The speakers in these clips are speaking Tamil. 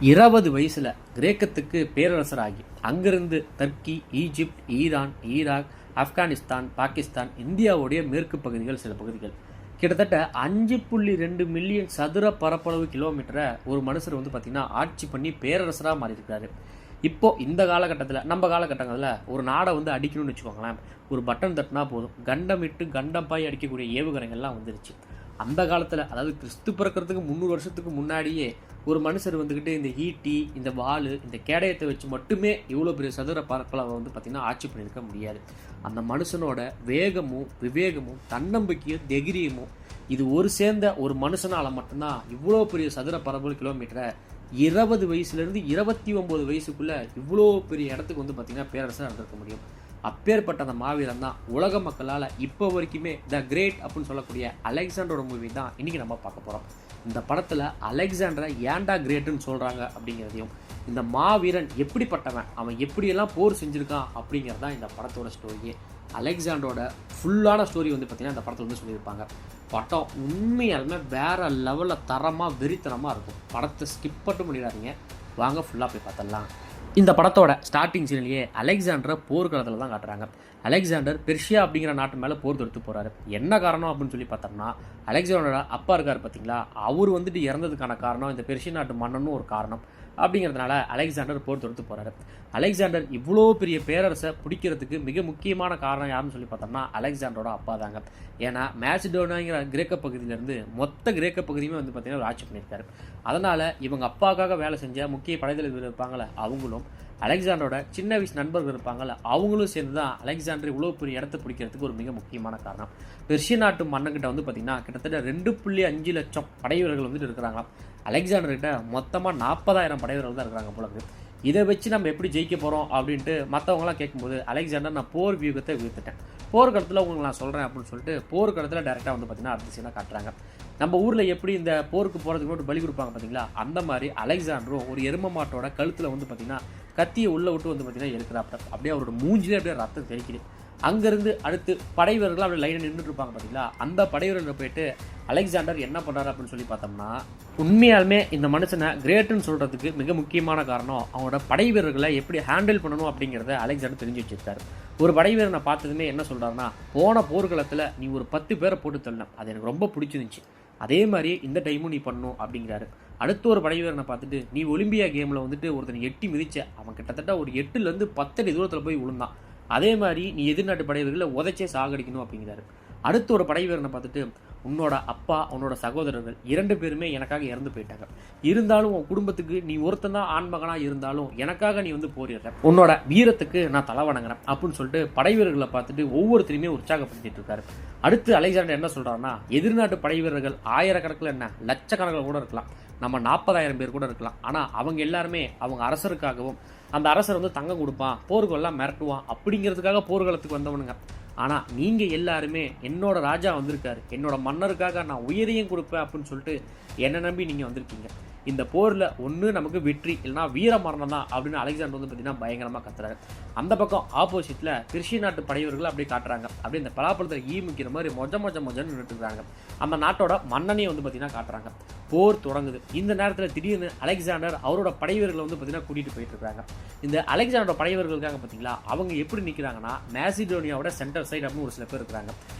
20 வயசுல கிரேக்கத்துக்கு பேரரசராகி அங்கிருந்து Turkey, Egypt, Iran, Iraq, Afghanistan, Pakistan, இந்தியாவுடைய மேற்கு பகுதிகள், சில பகுதிகள் கிட்டத்தட்ட 5.2 மில்லியன் சதுர பரப்பளவு கிலோமீட்டரை ஒரு மனுஷர் பார்த்தீங்கன்னா ஆட்சி பண்ணி பேரரசராக மாறி இருக்காரு. இப்போ இந்த காலகட்டத்தில், நம்ம காலகட்டங்களில் ஒரு நாடை அடிக்கணும்னு வச்சுக்கோங்களேன், ஒரு பட்டன் தட்டினா போதும், கண்டமிட்டு கண்டப்பாய் அடிக்கக்கூடிய ஏவுகணைகள்லாம் வந்துருச்சு. அந்த காலத்தில், அதாவது கிறிஸ்து பிறக்கிறதுக்கு 300 வருஷத்துக்கு முன்னாடியே ஒரு மனுஷர் வந்துக்கிட்டு இந்த ஈட்டி, இந்த வாள், இந்த கேடயத்தை வச்சு மட்டுமே இவ்வளோ பெரிய சதுர பரப்பளவை பார்த்திங்கன்னா ஆட்சி பண்ணியிருக்க முடியாது. அந்த மனுஷனோட வேகமும் விவேகமும் தன்னம்பிக்கையும் தைரியமும் இது ஒரு சேர்ந்த ஒரு மனுஷனால் மட்டும்தான் இவ்வளோ பெரிய சதுர பரப்பளவு கிலோமீட்டரை 20 வயசுலேருந்து 29 வயசுக்குள்ளே இவ்வளோ பெரிய இடத்துக்கு பார்த்திங்கன்னா பேரரசர் நடந்திருக்க முடியும். அப்பேற்பட்ட அந்த மாவீரன் தான் உலக மக்களால் இப்போ வரைக்குமே த கிரேட் அப்படின்னு சொல்லக்கூடிய அலெக்சாண்டரோட மூவி தான் இன்றைக்கி நம்ம பார்க்க போகிறோம். இந்த படத்தில் அலெக்சாண்டரை ஏன்டா கிரேட்டுன்னு சொல்கிறாங்க அப்படிங்கிறதையும், இந்த மாவீரன் எப்படிப்பட்டவன், அவன் எப்படியெல்லாம் போர் செஞ்சுருக்கான் அப்படிங்கிறது தான் இந்த படத்தோட ஸ்டோரியே. அலெக்சாண்டரோட ஃபுல்லான ஸ்டோரி பார்த்திங்கன்னா இந்த படத்தில் சொல்லியிருப்பாங்க. படம் உண்மையாலுமே வேறு லெவலில் தரமாக வெறித்தனமாக இருக்கும். படத்தை ஸ்கிப் மட்டும் பண்ணிடாதீங்க, வாங்க ஃபுல்லாக போய் பார்த்துடலாம். இந்த படத்தோட ஸ்டார்டிங் சீன்லேயே அலெக்சாண்டரை போர்க்களத்தில் தான் காட்டுறாங்க. அலெக்சாண்டர் பெர்ஷியா அப்படிங்கிற நாட்டு மேலே போர் தொடுத்து போகிறாரு. என்ன காரணம் அப்படின்னு சொல்லி பார்த்தோம்னா, அலெக்சாண்டரோட அப்பா இருக்கார் பார்த்தீங்களா, அவர் இறந்ததுக்கான காரணம் இந்த பெர்ஷியா நாட்டு மன்னனும் ஒரு காரணம். அப்படிங்கிறதுனால அலெக்சாண்டர் போர் தொடுத்து போகிறாரு. அலெக்சாண்டர் இவ்வளோ பெரிய பேரரசை பிடிக்கிறதுக்கு மிக முக்கியமான காரணம் யாருன்னு சொல்லி பார்த்தோம்னா அலெக்சாண்டரோட அப்பா தாங்க. ஏன்னா மேசிடோனியாங்கிற கிரேக்க பகுதியிலேருந்து மொத்த கிரேக்க பகுதியுமே பார்த்தீங்கன்னா ஒரு ஆட்சி பண்ணியிருக்காரு. அதனால் இவங்க அப்பாவுக்காக வேலை செஞ்ச முக்கிய படைத்தலைவர் இருப்பாங்களே அவங்களும், அலெக்சாண்டரோட சின்ன வயசு நண்பர்கள் இருப்பாங்கள்ல அவங்களும் சேர்ந்து தான் அலெக்சாண்டர் இவ்வளோ பெரிய இடத்த பிடிக்கிறதுக்கு ஒரு மிக முக்கியமான காரணம். பெர்ஷிய நாட்டு மன்னன்கிட்ட பார்த்தீங்கன்னா கிட்டத்தட்ட 2.5 லட்சம் படைவீரர்கள் இருக்கிறாங்களாம். அலெக்சாண்டர்கிட்ட மொத்தமாக 40,000 படைவீரர்கள் தான் இருக்கிறாங்க போல. இதை வச்சு நம்ம எப்படி ஜெயிக்க போகிறோம் அப்படின்ட்டு மற்றவங்களாம் கேட்கும்போது அலெக்சாண்டர், நான் போர் வியூகத்தை விழுத்துட்டேன், போர்க்களத்தில் உங்களுக்கு நான் சொல்கிறேன் அப்படின்னு சொல்லிட்டு போர்க்களத்தில் டேரெக்டாக பார்த்தீங்கன்னா அடுத்த சீனாக காட்டுறாங்க. நம்ம ஊரில் எப்படி இந்த போருக்கு போகிறதுக்கு மட்டும் பலி கொடுப்பாங்க பார்த்தீங்களா, அந்த மாதிரி அலெக்சாண்டரும் ஒரு எரும மாட்டோட கழுத்தில் பார்த்தீங்கன்னா கத்தியை உள்ளே விட்டு பார்த்தீங்கன்னா இருக்கிறாப்ட. அப்படியே அவரோட மூஞ்சிலே அப்படியே ரத்தம் தெரிக்குது. அங்கேருந்து அடுத்து படைவீரர்கள் அப்படியே லைனில் நின்றுட்டு இருப்பாங்க பார்த்தீங்களா, அந்த படைவீரர்கள் போயிட்டு அலெக்சாண்டர் என்ன பண்ணுறாரு அப்படின்னு சொல்லி பார்த்தோம்னா, உண்மையாலுமே இந்த மனுஷனை கிரேட்டுன்னு சொல்கிறதுக்கு மிக முக்கியமான காரணம் அவனோட படைவீரர்களை எப்படி ஹேண்டில் பண்ணணும் அப்படிங்கிறத அலெக்சாண்டர் தெரிஞ்சு வச்சிருக்காரு. ஒரு படைவீரனை பார்த்ததுமே என்ன சொல்கிறாருன்னா, போன போர்க்களத்தில் நீ ஒரு 10 பேரை போட்டு தள்ளணும், அது எனக்கு ரொம்ப பிடிச்சிருந்துச்சு, அதே மாதிரி இந்த டைமும் நீ பண்ணணும் அப்படிங்கிறாரு. அடுத்த ஒரு படைவீரனை பார்த்துட்டு, நீ ஒலிம்பியா கேமில் ஒருத்தனை எட்டி மிதிச்ச, அவன் கிட்டத்தட்ட ஒரு 8லேருந்து 10 அடி தூரத்தில் போய் விழுந்தான், அதே மாதிரி நீ எதிர்நாட்டு படைவீரர்களை உதைச்சே சாகடிக்கணும் அப்படிங்கிறாரு. அடுத்த ஒரு படைவீரனை பார்த்துட்டு, உன்னோட அப்பா உன்னோட சகோதரர்கள் 2 பேருமே எனக்காக இறந்து போயிட்டாங்க, இருந்தாலும் உன் குடும்பத்துக்கு நீ ஒருத்தன் தான் ஆண்மகனாக இருந்தாலும் எனக்காக நீ போரிடுற, உன்னோட வீரத்துக்கு நான் தலை வணங்குறேன் அப்படின்னு சொல்லிட்டு படைவீரர்களை பார்த்துட்டு ஒவ்வொருத்தரையுமே உற்சாகப்படுத்திட்டு இருக்காரு. அடுத்து அலெக்சாண்டர் என்ன சொல்றாருன்னா, எதிர்நாட்டு படைவீரர்கள் ஆயிரக்கணக்கில் என்ன லட்சக்கணக்கில் கூட இருக்கலாம், நம்ம 40,000 பேர் கூட இருக்கலாம், ஆனால் அவங்க எல்லாருமே அவங்க அரசருக்காகவும் அந்த அரசர் தங்கம் கொடுப்பான், போர்களெல்லாம் மிரட்டுவான் அப்படிங்கிறதுக்காக போர்க்களத்துக்கு வந்தவனுங்க. ஆனால் நீங்கள் எல்லாருமே என்னோட ராஜா வந்திருக்காரு, என்னோட மன்னருக்காக நான் உயிரையும் கொடுப்பேன் அப்படின்னு சொல்லிட்டு என்னை நம்பி நீங்கள் வந்திருக்கீங்க. இந்த போரில் ஒன்று நமக்கு வெற்றி இல்லைனா வீர மரணம் தான் அப்படின்னு அலெக்சாண்டர் பார்த்தீங்கன்னா பயங்கரமாக கத்துறாரு. அந்த பக்கம் ஆப்போசிட்டில் பெர்ஷிய நாட்டு படைவர்கள் அப்படியே காட்டுறாங்க. அப்படியே இந்த பலாப்பழத்தில் முக்கிற மாதிரி மொஜன்னு நின்றுட்டுருக்காங்க. அந்த நாட்டோட மன்னனையும் பார்த்தீங்கன்னா காட்டுறாங்க. போர் தொடங்குது. இந்த நேரத்தில் திடீர்னு அலெக்சாண்டர் அவரோட படைவர்களை பார்த்தீங்கன்னா கூட்டிகிட்டு போயிட்டு இருக்காங்க. இந்த அலெக்சாண்டரோட படைவர்களுக்காக பார்த்தீங்களா அவங்க எப்படி நிற்கிறாங்கன்னா, மேசிடோனியாவோட சென்டர் சைடு அப்படின்னு ஒரு சில பேர் இருக்கிறாங்க,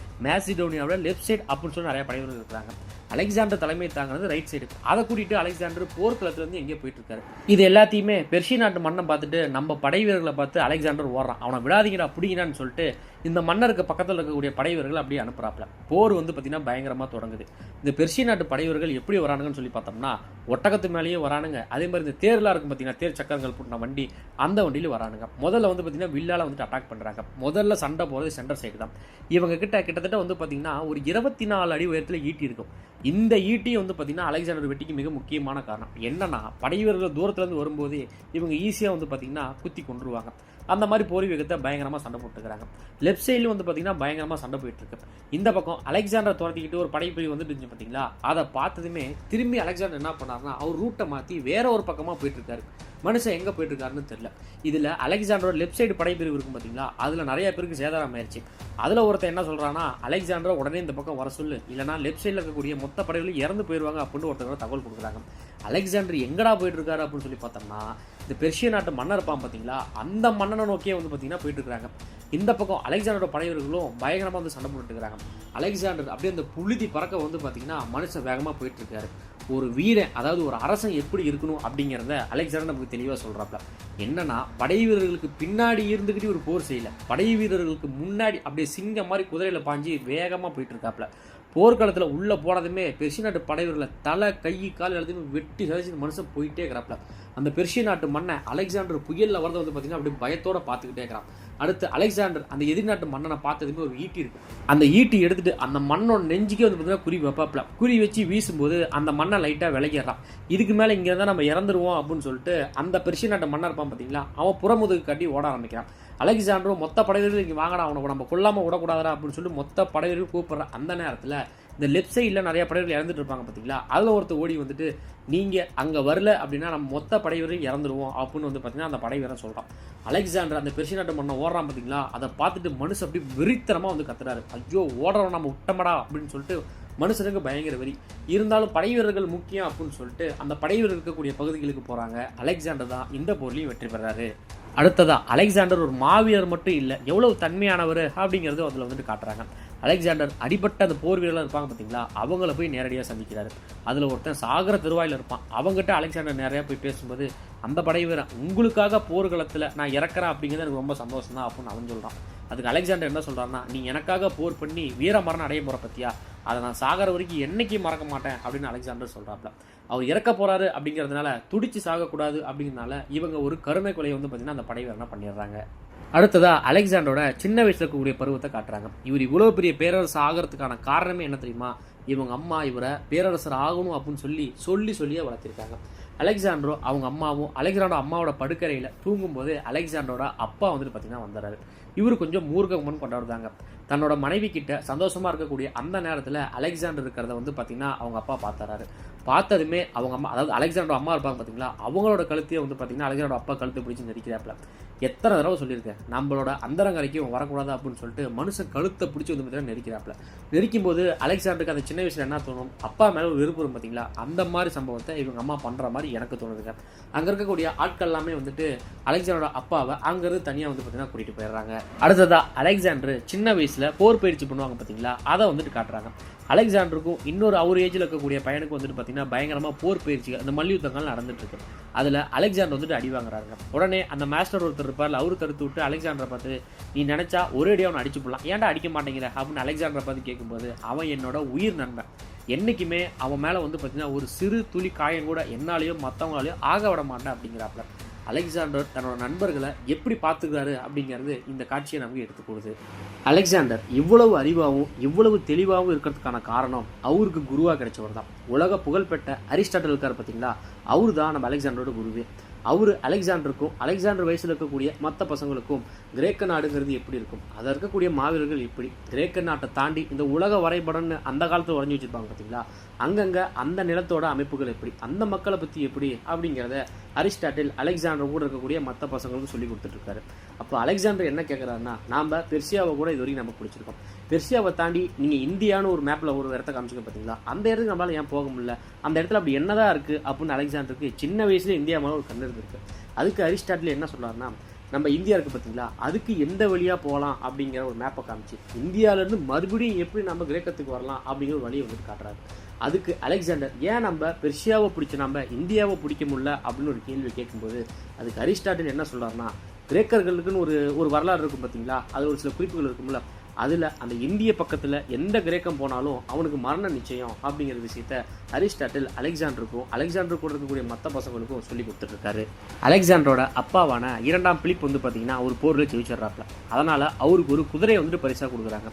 மேசிடோனியாவோட லெஃப்ட் சைடு அப்படின்னு சொல்லி நிறைய படைவர்கள் இருக்கிறாங்க. அலெக்சாண்டர் தலைமை தாங்கினது ரைட் சைடு. அதை கூட்டிட்டு அலெக்சாண்டர் போர்க்களத்துல எங்கேயோ போயிட்டு இருக்காரு. இது எல்லாத்தையுமே பெர்ஷிய நாட்டு மன்னன் பார்த்துட்டு நம்ம படைவீரர்களை பார்த்து அலெக்சாண்டர் ஓடுறான், அவனை விடாதீங்கடா பிடிங்கடான்னு சொல்லிட்டு இந்த மன்னருக்கு பக்கத்தில் இருக்கக்கூடிய படைவீரர்கள் அப்படியே அனுப்புறாப்ல. போர் பார்த்தீங்கன்னா பயங்கரமாக தொடங்குது. இந்த பெர்ஷிய நாட்டு படைவீரர்கள் எப்படி வரானுங்கன்னு சொல்லி பார்த்தோம்னா, ஒட்டகத்து மேலேயே வரானுங்க, அதே மாதிரி இந்த தேர்லாம் இருக்கும் பார்த்தீங்கன்னா, தேர் சக்கரங்கள் போட்டு வண்டி, அந்த வண்டியில் வரானுங்க. முதல்ல பார்த்தீங்கன்னா வில்லால அட்டாக் பண்ணுறாங்க. முதல்ல சண்டை போகிறது சென்டர் சைடு தான். இவங்க கிட்டத்தட்ட பார்த்தீங்கன்னா ஒரு 24 அடி உயரத்தில் ஈட்டி இருக்கும். இந்த ஈட்டி பார்த்தீங்கன்னா அலெக்சாண்டர் வெட்டிக்கு மிக முக்கியமான காரணம் என்னன்னா, படைவீரர்கள் தூரத்துலேருந்து வரும்போது இவங்க ஈஸியாக பார்த்தீங்கன்னா குத்தி கொண்டுருவாங்க. அந்த மாதிரி போர் வேகத்தை பயங்கரமாக சண்டை போட்டுக்கிறாங்க. லெஃப்ட் சைட்லையும் பார்த்தீங்கன்னா பயங்கரமாக சண்டை போயிட்டு இருக்கு. இந்த பக்கம் அலெக்சாண்டர் துரத்திக்கிட்டு ஒரு படைப்பிரிவு இருந்துச்சு பார்த்தீங்களா, அதை பார்த்ததுமே திரும்பி அலெக்சாண்டர் என்ன பண்ணாருன்னா, அவர் ரூட்டை மாற்றி வேற ஒரு பக்கமாக போயிட்டு இருக்காரு. மனுஷன் எங்கே போயிட்டு இருக்காருன்னு தெரியல. இதில் அலெக்சாண்டரோட லெஃப்ட் சைடு படைப்பிரிவு இருக்கும் பார்த்தீங்களா, அதில் நிறைய பேருக்கு சேதாரம் ஆயிடுச்சு. அதில் ஒருத்தர் என்ன சொல்கிறான்னா, அலெக்சாண்டரை உடனே இந்த பக்கம் வர சொல்லு, இல்லைனா லெஃப்ட் சைடில் இருக்கக்கூடிய மொத்த படைகளும் இறந்து போயிடுவாங்க அப்படின்னு ஒருத்தர் தகவல் கொடுக்குறாங்க. அலெக்சாண்டர் எங்கடா போயிட்டு இருக்காரு அப்படின்னு சொல்லி பார்த்தோம்னா, இந்த பெர்ஷிய நாட்டு மன்னர் இருப்பான் பார்த்தீங்களா, அந்த மன்னனை நோக்கியே வந்து பார்த்தீங்கன்னா போயிட்டு இருக்காங்க. இந்த பக்கம் அலெக்சாண்டரோட படைவர்களும் பயங்கரமாக வந்து சண்டை போட்டுட்டு இருக்காங்க. அலெக்சாண்டர் அப்படியே அந்த புழுதி பறக்க வந்து பார்த்தீங்கன்னா மனுஷன் வேகமாக போயிட்டு இருக்காரு. ஒரு வீரன், அதாவது ஒரு அரசன் எப்படி இருக்கணும் அப்படிங்கிறத அலெக்சாண்டர் நமக்கு தெளிவாக சொல்கிறாப்ல. என்னன்னா, படை வீரர்களுக்கு பின்னாடி இருந்துக்கிட்டு ஒரு போர் செய்யல, படை வீரர்களுக்கு முன்னாடி அப்படியே சிங்கம் மாதிரி குதிரையில் பாஞ்சு வேகமாக போயிட்டு இருக்காப்ல. போர்க்காலத்தில் உள்ளே போனதுமே பெர்ஷிய நாட்டு படை வீரர்களை தலை கை கால் எல்லாத்தையும் வெட்டி சதிச்சு மனுஷன் போயிட்டே இருக்கிறாப்ல. அந்த பெர்ஷிய நாட்டு மன்னன் அலெக்சாண்டர் புயலில் வரதை வந்து பார்த்தீங்கன்னா அப்படியே பயத்தோட பார்த்துக்கிட்டே இருக்கிறான். அடுத்து அலெக்சாண்டர் அந்த எதிர்நாட்டு மன்னனை பார்த்ததுமே ஒரு ஈட்டி இருக்கு, அந்த ஈட்டி எடுத்துட்டு அந்த மண்ணோட நெஞ்சுக்கே வந்து பார்த்தீங்கன்னா குறி வைப்பாப்ல. குறி வச்சு வீசும்போது அந்த மண்ணை லைட்டாக விலகிடுறான். இதுக்கு மேலே இங்கே இருந்தால் நம்ம இறந்துருவோம் அப்படின்னு சொல்லிட்டு அந்த பெர்ஷிய நாட்டு மன்னர் இருப்பான் பார்த்தீங்களா, அவன் புறமுதுகு கட்டி ஓட ஆரம்பிக்கிறான். அலெக்சாண்டரும் மொத்த படைவீரர்கள் இங்கே வாங்கடா, அவனை நம்ம கொல்லாமல் விடக்கூடாதா அப்படின்னு சொல்லி மொத்த படைவீரர்கள் கூப்பிட்ற அந்த நேரத்தில் இந்த லெஃப்ட் சைடில் நிறைய படைவர்கள் இறந்துட்டு இருப்பாங்க பார்த்தீங்களா, அதில் ஒருத்தர் ஓடி வந்துட்டு நீங்கள் அங்கே வரல அப்படின்னா நம்ம மொத்த படைவீரர்கள் இறந்துருவோம் அப்படின்னு வந்து பார்த்தீங்கன்னா அந்த படைவீரன் சொல்கிறான். அலெக்சாண்டர் அந்த பெர்ஷிய நாட்டு மன்னன் ஓடுறான் பார்த்தீங்களா, அதை பார்த்துட்டு மனுஷன் அப்படி வெறித்தனமாக வந்து கத்துறாரு. ஐயோ ஓடுறவன் நம்ம விட்டமடா அப்படின்னு சொல்லிட்டு மனுஷனுக்கு பயங்கர வெறி. இருந்தாலும் படை வீரர்கள் முக்கியம் அப்படின்னு சொல்லிட்டு அந்த படை வீரர் இருக்கக்கூடிய பகுதிகளுக்கு போகிறாங்க. அலெக்சாண்டர் தான் இந்த போர்லையும் வெற்றி பெறாரு. அடுத்ததா அலெக்சாண்டர் ஒரு மாவீரர் மட்டும் இல்லை, எவ்வளவு தன்மையானவர் அப்படிங்கிறது அதில் வந்துட்டு காட்டுறாங்க. அலெக்சாண்டர் அடிபட்ட அந்த போர் வீரர்கள் இருப்பாங்க பார்த்தீங்களா, அவங்கள போய் நேரடியாக சந்திக்கிறாரு. அதில் ஒருத்தன் சாகர திருவாயில் இருப்பான். அவங்ககிட்ட அலெக்சாண்டர் நிறையா போய் பேசும்போது அந்த படை வீரன் உங்களுக்காக போர்க்களத்தில் நான் இறக்குறேன் அப்படிங்கிறது எனக்கு ரொம்ப சந்தோஷம் தான் அப்படின்னு அவன் சொல்கிறான். அதுக்கு அலெக்சாண்டர் என்ன சொல்கிறான்னா, நீ எனக்காக போர் பண்ணி வீர மரணம் அடைய போகிற பற்றியா, அதை நான் சாகர வரைக்கும் என்னைக்கும் மறக்க மாட்டேன் அப்படின்னு அலெக்சாண்டர் சொல்கிறாப்ல. அவர் இறக்க போகிறாரு அப்படிங்கிறதுனால துடிச்சு சாகக்கூடாது அப்படிங்கிறதுனால இவங்க ஒரு கருணை கொலையை வந்து பார்த்தீங்கன்னா அந்த படை வீரனை பண்ணிடுறாங்க. அடுத்ததா அலெக்சாண்டரோட சின்ன வயசுல இருக்கக்கூடிய பருவத்தை காட்டுறாங்க. இவர் இவ்வளவு பெரிய பேரரசு ஆகிறதுக்கான காரணமே என்ன தெரியுமா, இவங்க அம்மா இவரை பேரரசர் ஆகணும் அப்படின்னு சொல்லியே வளர்த்திருக்காங்க. அலெக்சாண்டரோ அவங்க அம்மாவும் அலெக்சாண்டரோ அம்மாவோட படுக்கறையில் தூங்கும்போது அலெக்சாண்டரோட அப்பா வந்துட்டு பார்த்தீங்கன்னா வந்துடுறாரு. இவர் கொஞ்சம் மூர்க்கமன் கொண்டாடுறாங்க. தன்னோட மனைவி கிட்ட சந்தோஷமா இருக்கக்கூடிய அந்த நேரத்தில் அலெக்சாண்டர் இருக்கிறத வந்து பார்த்தீங்கன்னா அவங்க அப்பா பார்த்துறாரு. பார்த்ததுமே அவங்க அம்மா, அதாவது அலெக்சாண்டர் அம்மா இருப்பாங்க பார்த்தீங்களா, அவங்களோட கழுத்தையே வந்து பார்த்தீங்கன்னா அலெக்சாண்டர் அப்பா கழுத்தை பிடிச்சி நெரிக்கிறாப்ல. எத்தனை தடவை சொல்லியிருக்கேன், நம்மளோட அந்தரங்கரைக்கு வரக்கூடாது அப்படின்னு சொல்லிட்டு மனுஷன் கழுத்தை பிடிச்சி வந்து பார்த்தீங்கன்னா நெரிக்கிறாப்ல. நெரிக்கும் போது அலெக்சாண்டருக்கு அந்த சின்ன வயசுல என்ன தோணும், அப்பா மேலே ஒரு வெறுப்பு வரும் பார்த்தீங்களா, அந்த மாதிரி சம்பவத்தை இவங்க அம்மா பண்ணுற மாதிரி எனக்கு தோணுதுங்க. அங்கே இருக்கக்கூடிய ஆட்கள் எல்லாமே வந்துட்டு அலெக்சாண்டரோட அப்பாவை அங்கேருந்து தனியாக வந்து பார்த்தீங்கன்னா கூட்டிகிட்டு போயிடுறாங்க. அடுத்ததா அலெக்சாண்டர் சின்ன வயசில் போர் பயிற்சி பண்ணுவாங்க பார்த்தீங்களா, அதை வந்துட்டு காட்டுறாங்க. அலெக்சாண்டருக்கும் இன்னொரு அவர் ஏஜில் இருக்கக்கூடிய பையனுக்கு வந்துட்டு பார்த்தீங்கன்னா பயங்கரமாக போர் பயிற்சி அந்த மல்யுத்தங்கள் நடந்துட்டு இருக்கு. அதில் அலெக்சாண்டர் வந்துட்டு அடி வாங்குறாங்க. உடனே அந்த மாஸ்டர் ஒருத்தர் இருப்பார், அவரு தடுத்து விட்டு அலெக்சாண்டரை பார்த்து நீ நினைச்சா ஒரே அடியாக அவனை அடிச்சு போடலாம், ஏன்டா அடிக்க மாட்டேங்கிற அப்படின்னு அலெக்சாண்டரை பார்த்து கேட்கும்போது அவன் என்னோட உயிர் நண்பன், என்றைக்குமே அவன் மேலே வந்து பார்த்தீங்கன்னா ஒரு சிறு துளி காயம் கூட என்னாலேயோ மற்றவங்களாலேயோ ஆக விட மாட்டேன் அப்படிங்கிறாப்ல. அலெக்சாண்டர் தன்னோட நண்பர்களை எப்படி பார்த்துக்கிறாரு அப்படிங்கிறது இந்த காட்சியை நமக்கு எடுத்து கொடுது. அலெக்சாண்டர் இவ்வளவு அறிவாகவும் இவ்வளவு தெளிவாகவும் இருக்கிறதுக்கான காரணம் அவருக்கு குருவாக கிடைச்சவர் தான். உலக புகழ்பெற்ற அரிஸ்டாட்டில் இருக்கார் பார்த்தீங்களா, அவரு தான் நம்ம அலெக்சாண்டரோட குருவே. அவர் அலெக்சாண்டருக்கும் அலெக்சாண்டர் வயசில் இருக்கக்கூடிய மற்ற பசங்களுக்கும் கிரேக்க நாடுங்கிறது எப்படி இருக்கும், அதில் இருக்கக்கூடிய மாவீரர்கள் எப்படி, கிரேக்க நாட்டை தாண்டி இந்த உலக வரைபடம்னு அந்த காலத்தில் வரைஞ்சி வச்சுருப்பாங்க பார்த்தீங்களா, அங்கங்கே அந்த நிலத்தோட அமைப்புகள் எப்படி, அந்த மக்களை பற்றி எப்படி அப்படிங்கிறத அரிஸ்டாட்டில் அலெக்சாண்டர் கூட இருக்கக்கூடிய மற்ற பசங்களுக்கும் சொல்லி கொடுத்துட்ருக்காரு. அப்போ அலெக்சாண்டர் என்ன கேட்குறாருன்னா, நாம் பெர்சியாவை கூட இது வரைக்கும் நமக்கு பிடிச்சிருக்கோம், பெர்சியாவை தாண்டி நீங்கள் இந்தியான்னு ஒரு மேப்பில் ஒரு இடத்த காமிச்சிக்க பார்த்தீங்களா, அந்த இடத்துக்கு நம்மளால் ஏன் போக முடியல, அந்த இடத்துல அப்படி என்னதான் இருக்குது அப்படின்னு அலெக்சாண்டருக்கு சின்ன வயசுல இந்தியா மேலே ஒரு கண்ணு இருந்திருக்கு. அதுக்கு அரிஸ்டாட்டில் என்ன சொல்கிறாருன்னா, நம்ம இந்தியா இருக்குது பார்த்தீங்களா, அதுக்கு எந்த வழியாக போகலாம் அப்படிங்கிற ஒரு மேப்பை காமிச்சு இந்தியாவிலேருந்து மறுபடியும் எப்படி நம்ம கிரேக்கத்துக்கு வரலாம் அப்படிங்கிற ஒரு வழியை வந்துட்டு காட்டுறாரு. அதுக்கு அலெக்சாண்டர் ஏன் நம்ம பெர்சியாவை பிடிச்சி நம்ம இந்தியாவை பிடிக்க முடியல அப்படின்னு ஒரு கேள்வி கேட்கும்போது அதுக்கு அரிஸ்டாட்டில் என்ன சொல்கிறாருன்னா, கிரேக்கர்களுக்குன்னு ஒரு வரலாறு இருக்கும் பார்த்தீங்களா, அது ஒரு சில குறிப்புகள் இருக்கும்ல, அதில் அந்த இந்திய பக்கத்தில் எந்த கிரேக்கம் போனாலும் அவனுக்கு மரண நிச்சயம் அப்படிங்கிற விஷயத்த அரிஸ்டாட்டில் அலெக்சாண்டர் கூட இருக்கக்கூடிய மற்ற பசங்களுக்கும் சொல்லி கொடுத்துட்ருக்காரு. அலெக்சாண்டரோட அப்பாவான 2ஆம் பிலிப் வந்து பார்த்தீங்கன்னா ஒரு போரில் ஜெயிச்சிட்றாப்ல. அதனால் அவருக்கு ஒரு குதிரையை வந்துட்டு பரிசாக கொடுக்குறாங்க.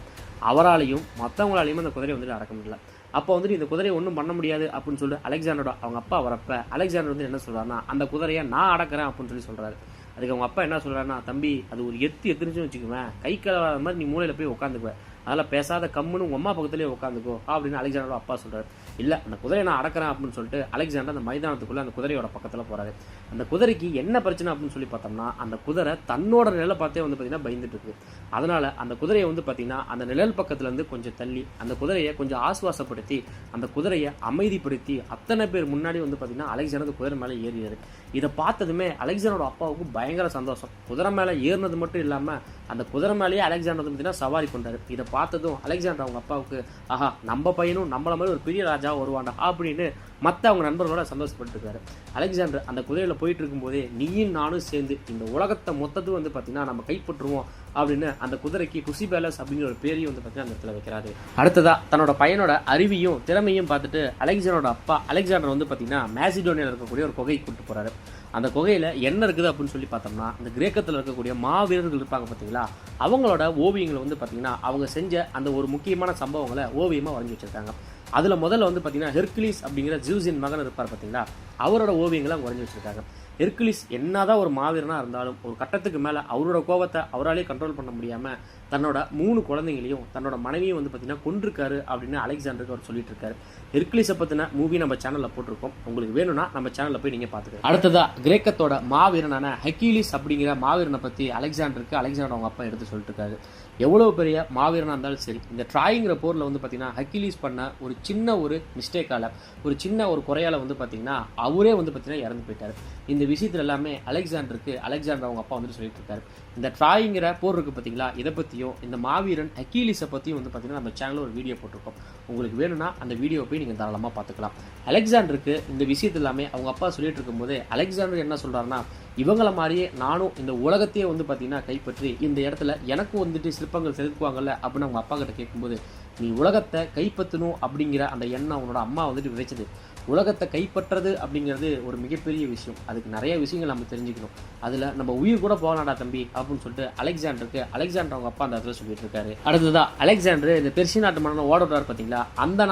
அவராலையும் மற்றவங்களாலையும் அந்த குதிரையை வந்துட்டு அடக்க முடியல. அப்போ வந்துட்டு இந்த குதிரையை ஒன்றும் பண்ண முடியாது அப்படின்னு சொல்லிட்டு அலெக்சாண்டரோட அவங்க அப்பா வரப்ப அலெக்சாண்டர் வந்து என்ன சொல்கிறாருன்னா, அந்த குதிரையை நான் அடக்கிறேன் அப்படின்னு சொல்கிறாரு. அதுக்கு அவங்க அப்பா என்ன சொல்கிறாருன்னா, தம்பி அது ஒரு எத்துருச்சுன்னு வச்சுக்குவேன், கை கலவாத மாதிரி நீ மூலையில் போய் உட்காந்துக்குவேன், அதனால் பேசாத கம்முன்னு உங்கள் அம்மா பக்கத்துலேயே உட்காந்துக்கோ அப்படின்னு அலெக்சாண்டரோட அப்பா சொல்கிறார். இல்லை அந்த குதிரையை நான் அடக்கிறேன் அப்படின்னு சொல்லிட்டு அலெக்சாண்டர் அந்த மைதானத்துக்குள்ளே அந்த குதிரையோட பக்கத்தில் போகிறாரு. அந்த குதிரைக்கு என்ன பிரச்சனை அப்படின்னு சொல்லி பார்த்தோம்னா, அந்த குதிரை தன்னோட நிழலை பார்த்தே வந்து பார்த்தீங்கன்னா பயந்துட்டு இருக்கு. அதனால் அந்த குதிரையை வந்து பார்த்தீங்கன்னா அந்த நிழல் பக்கத்துலேருந்து கொஞ்சம் தள்ளி அந்த குதிரையை கொஞ்சம் ஆசுவாசப்படுத்தி அந்த குதிரையை அமைதிப்படுத்தி அத்தனை பேர் முன்னாடி வந்து பார்த்தீங்கன்னா அலெக்சாண்டர் குதிரை மேலே ஏறினார். இதை பார்த்ததுமே அலெக்சாண்டரோட அப்பாவுக்கு பயங்கர சந்தோஷம். குதிரை மேலே ஏறினது மட்டும் இல்லாமல் அந்த குதிரை மேலேயே அலெக்சாண்டர் வந்து பார்த்தீங்கன்னா சவாரி கொண்டாரு. இதை பார்த்ததும் அலெக்சாண்டர் அவங்க அப்பாவுக்கு, ஆஹா நம்ம பையனும் நம்மள மாதிரி ஒரு பெரிய ராஜா வருவாண்டா அப்படின்னு மற்ற அவங்க நண்பர்களோட சந்தோஷப்பட்டுருக்காரு. அலெக்சாண்டர் அந்த குதிரையில் போயிட்டு இருக்கும்போதே நீயும் நானும் சேர்ந்து இந்த உலகத்தை மொத்தத்தும் வந்து பார்த்தீங்கன்னா நம்ம கைப்பற்றுவோம் அப்படின்னு அந்த குதிரைக்கு குசி பேலஸ் அப்படிங்கிற ஒரு பேரையும் வந்து பார்த்தீங்கன்னா அந்த இடத்துல வைக்கிறாரு. அடுத்ததா தன்னோட பையனோட அறிவையும் திறமையும் பார்த்துட்டு அலெக்சாண்டரோட அப்பா அலெக்சாண்டர் வந்து பார்த்தீங்கன்னா மேசிடோனியாவில் இருக்கக்கூடிய ஒரு குகைக்கு கூப்பிட்டு போறாரு. அந்த குகையில் என்ன இருக்குது அப்படின்னு சொல்லி பார்த்தோம்னா, இந்த கிரேக்கத்தில் இருக்கக்கூடிய மாவீரர்கள் இருப்பாங்க பார்த்தீங்களா, அவங்களோட ஓவியங்களை வந்து பார்த்தீங்கன்னா அவங்க செஞ்ச அந்த ஒரு முக்கியமான சம்பவங்களை ஓவியமாக வரைஞ்சி வச்சிருக்காங்க. அதில் முதல்ல வந்து பார்த்தீங்கன்னா ஹெர்குலிஸ் அப்படிங்கிற ஜியூஸின் மகன் இருப்பார் பார்த்தீங்களா, அவரோட ஓவியங்களை அவங்க வரைஞ்சி வச்சிருக்காங்க. ஹெர்குலிஸ் என்னதான் ஒரு மாவீரனாக இருந்தாலும் ஒரு கட்டத்துக்கு மேலே அவரோட கோபத்தை அவராலே கண்ட்ரோல் பண்ண முடியாமல் தன்னோட 3 குழந்தைங்களையும் தன்னோட மனைவியும் வந்து பார்த்தீங்கன்னா கொண்டிருக்காரு அப்படின்னு அலெக்சாண்டருக்கு அவர் சொல்லிட்டு இருக்காரு. ஹெர்குலிஸை பற்றின மூவி நம்ம சேனலில் போட்டிருக்கோம். உங்களுக்கு வேணும்னா நம்ம சேனலில் போய் நீங்கள் பார்த்துக்கலாம். அடுத்ததா கிரேக்கத்தோட மாவீரனான ஹெர்குலிஸ் அப்படிங்கிற மாவீரனை பற்றி அலெக்சாண்டர் அவங்க அப்பா எடுத்து சொல்லிட்டு இருக்காரு. எவ்வளோ பெரிய மாவீரனாக இருந்தாலும் சரி, இந்த ட்ராயிங்கிற போரில் வந்து பார்த்தீங்கன்னா ஹெர்குலிஸ் பண்ண ஒரு சின்ன ஒரு மிஸ்டேக்கால் ஒரு சின்ன ஒரு குறையால் வந்து பார்த்தீங்கன்னா அவரே வந்து பார்த்தீங்கன்னா இறந்து போயிட்டார். இந்த விஷயத்தில் எல்லாமே அலெக்சாண்டர் அவங்க அப்பா வந்துட்டு சொல்லிட்டு இருக்காரு. இந்த ட்ராயிங்கிற போர் இருக்குது பார்த்தீங்களா, இதை பற்றியும் இந்த மாவீரன் ஹெர்குலிஸை பற்றியும் வந்து பார்த்தீங்கன்னா நம்ம சேனலில் ஒரு வீடியோ போட்டிருக்கோம். உங்களுக்கு வேணும்னா அந்த வீடியோ போய் நீங்கள் தாராளமாக பார்த்துக்கலாம். அலெக்சாண்டருக்கு இந்த விஷயத்தில் எல்லாமே அவங்க அப்பா சொல்லிட்டு இருக்கும்போது அலெக்சாண்டர் என்ன சொல்கிறாருன்னா, இவங்கள மாதிரியே நானும் இந்த உலகத்தையே வந்து பார்த்தீங்கன்னா கைப்பற்றி இந்த இடத்துல எனக்கும் வந்துட்டு சிற்பங்கள் செலுத்துவாங்கல்ல அப்படின்னு அவங்க அப்பா கிட்ட கேட்கும்போது, நீ உலகத்தை கைப்பற்றணும் அப்படிங்கிற அந்த எண்ணம் அவனோட அம்மா வந்துட்டு விதைச்சது. உலகத்தை கைப்பற்றது அப்படிங்கிறது ஒரு மிகப்பெரிய விஷயம். அதுக்கு நிறைய விஷயங்கள் நம்ம தெரிஞ்சுக்கணும். அதில் நம்ம உயிர் கூட போகலாம்டா தம்பி அப்படின்னு சொல்லிட்டு அலெக்சாண்டர் அவங்க அப்பா அந்த இடத்துல சொல்லிட்டு இருக்காரு. அடுத்ததா அலெக்சாண்டர் இந்த பெர்சிய நாட்டு மன்னனை ஓடுறாரு பார்த்தீங்களா, அந்த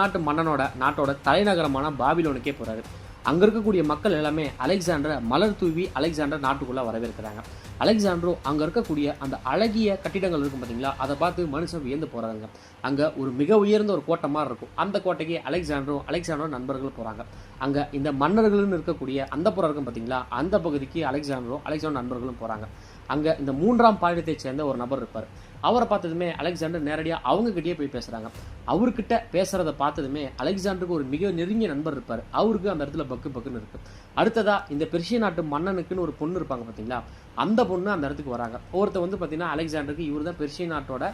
நாட்டோட தலைநகரமான பாபிலோனுக்கே போறாரு. அங்கே இருக்கக்கூடிய மக்கள் எல்லாமே அலெக்சாண்டரை மலர் தூவி அலெக்சாண்டர் நாட்டுக்குள்ளே வரவேற்கிறாங்க. அலெக்சாண்டரும் அங்கே இருக்கக்கூடிய அந்த அழகிய கட்டிடங்கள் இருக்கும் பார்த்தீங்களா, அதை பார்த்து மனுஷன் வியந்து போகிறாங்க. அங்கே ஒரு மிக உயர்ந்த ஒரு கோட்டை மாதிரி இருக்கும். அந்த கோட்டைக்கு அலெக்சாண்டரோட நண்பர்கள் போகிறாங்க. அங்கே இந்த மன்னர்கள்னு இருக்கக்கூடிய அந்த புறம் இருக்கும் பார்த்தீங்களா, அந்த பகுதிக்கு அலெக்சாண்டர் நண்பர்களும் போகிறாங்க. அங்கே இந்த 3ஆம் பாலினத்தை சேர்ந்த ஒரு நபர் இருப்பார். அவரை பார்த்ததுமே அலெக்சாண்டர் நேரடியாக அவங்ககிட்டயே போய் பேசுகிறாங்க. அவர்கிட்ட பேசுகிறத பார்த்ததுமே அலெக்சாண்டருக்கு ஒரு மிக நெருங்கிய நண்பர் இருப்பார். அவருக்கு அந்த இடத்துல பக்குன்னு இருக்கு. அடுத்ததா இந்த பெர்சிய நாட்டு மன்னனுக்குன்னு ஒரு பொண்ணு இருப்பாங்க பார்த்தீங்களா, அந்த பொண்ணு அந்த இடத்துக்கு வராங்க. ஒருத்தர் வந்து பார்த்தீங்கன்னா அலெக்சாண்டருக்கு இவர் தான் பெர்சிய நாட்டோட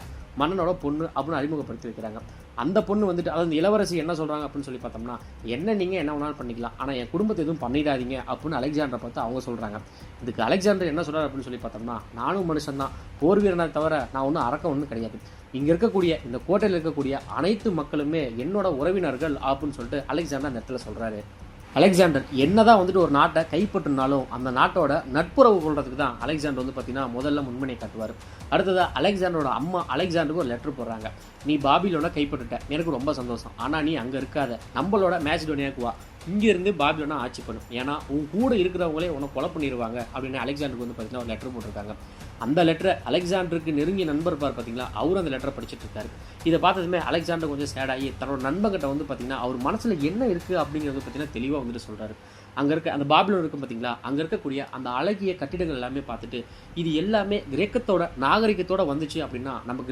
மன்னனோட பொண்ணு அப்படின்னு அறிமுகப்படுத்தி வைக்கிறாங்க. அந்த பொண்ணு வந்துட்டு, அதாவது இளவரசி என்ன சொல்கிறாங்க அப்படின்னு சொல்லி பார்த்தோம்னா, நீங்கள் என்ன வேணாலும் பண்ணிக்கலாம், ஆனால் என் குடும்பத்தை எதுவும் பண்ணிடாதீங்க அப்படின்னு அலெக்சாண்டரை பார்த்து அவங்க சொல்கிறாங்க. இதுக்கு அலெக்சாண்டர் என்ன சொல்கிறார் அப்படின்னு சொல்லி பார்த்தோம்னா, நானும் மனுஷன் தான், போர் வீரனை தவிர நான் ஒன்றும் அரக்கம் ஒன்றும் கிடையாது. இங்கே இருக்கக்கூடிய இந்த கோட்டையில் இருக்கக்கூடிய அனைத்து மக்களுமே என்னோட உறவினர்கள் அப்படின்னு சொல்லிட்டு அலெக்சாண்டர் அந்த இடத்துல சொல்கிறாரு. அலெக்சாண்டர் என்னதான் வந்துட்டு ஒரு நாட்டை கைப்பற்றினாலும் அந்த நாட்டோட நட்புறவு கொள்றதுக்கு தான் அலெக்சாண்டர் வந்து பார்த்தீங்கன்னா முதல்ல முன்மனை காட்டுவார். அடுத்ததாக அலெக்சாண்டரோட அம்மா அலெக்சாண்டருக்கு ஒரு லெட்டர் போடுறாங்க. நீ பாபிலோனை கைப்பற்றிட்ட, எனக்கு ரொம்ப சந்தோஷம், ஆனால் நீ அங்கே இருக்காத, நம்மளோட மேசிடோனியாவுக்கு வா, இங்கேருந்து பாபிலோனா ஆட்சி பண்ணும், ஏன்னா உன் கூட இருக்கிறவங்களே உன்னை கொலை பண்ணிடுவாங்க அப்படின்னு அலெக்சாண்டருக்கு வந்து பார்த்தீங்கன்னா ஒரு லெட்டர் போட்டிருக்காங்க. அந்த லெட்டரை அலெக்சாண்டருக்கு நெருங்கிய நண்பர் பார்த்தீங்களா, அவரும் அந்த லெட்டரை படிச்சுட்டு இருக்காரு. இதை பார்த்ததுமே அலெக்சாண்டர் கொஞ்சம் சேடாகி தன்னோட நண்பர்கிட்ட வந்து பார்த்தீங்கன்னா அவர் மனசில் என்ன இருக்குது அப்படிங்கிறது பார்த்தீங்கன்னா தெளிவாக வந்துட்டு சொல்கிறாரு. அங்கே இருக்க அந்த பாபிலோன் இருக்கும் பார்த்தீங்களா, அங்கே இருக்கக்கூடிய அந்த அழகிய கட்டிடங்கள் எல்லாமே பார்த்துட்டு இது எல்லாமே கிரேக்கத்தோட நாகரிகத்தோட வந்துச்சு அப்படின்னா நம்ம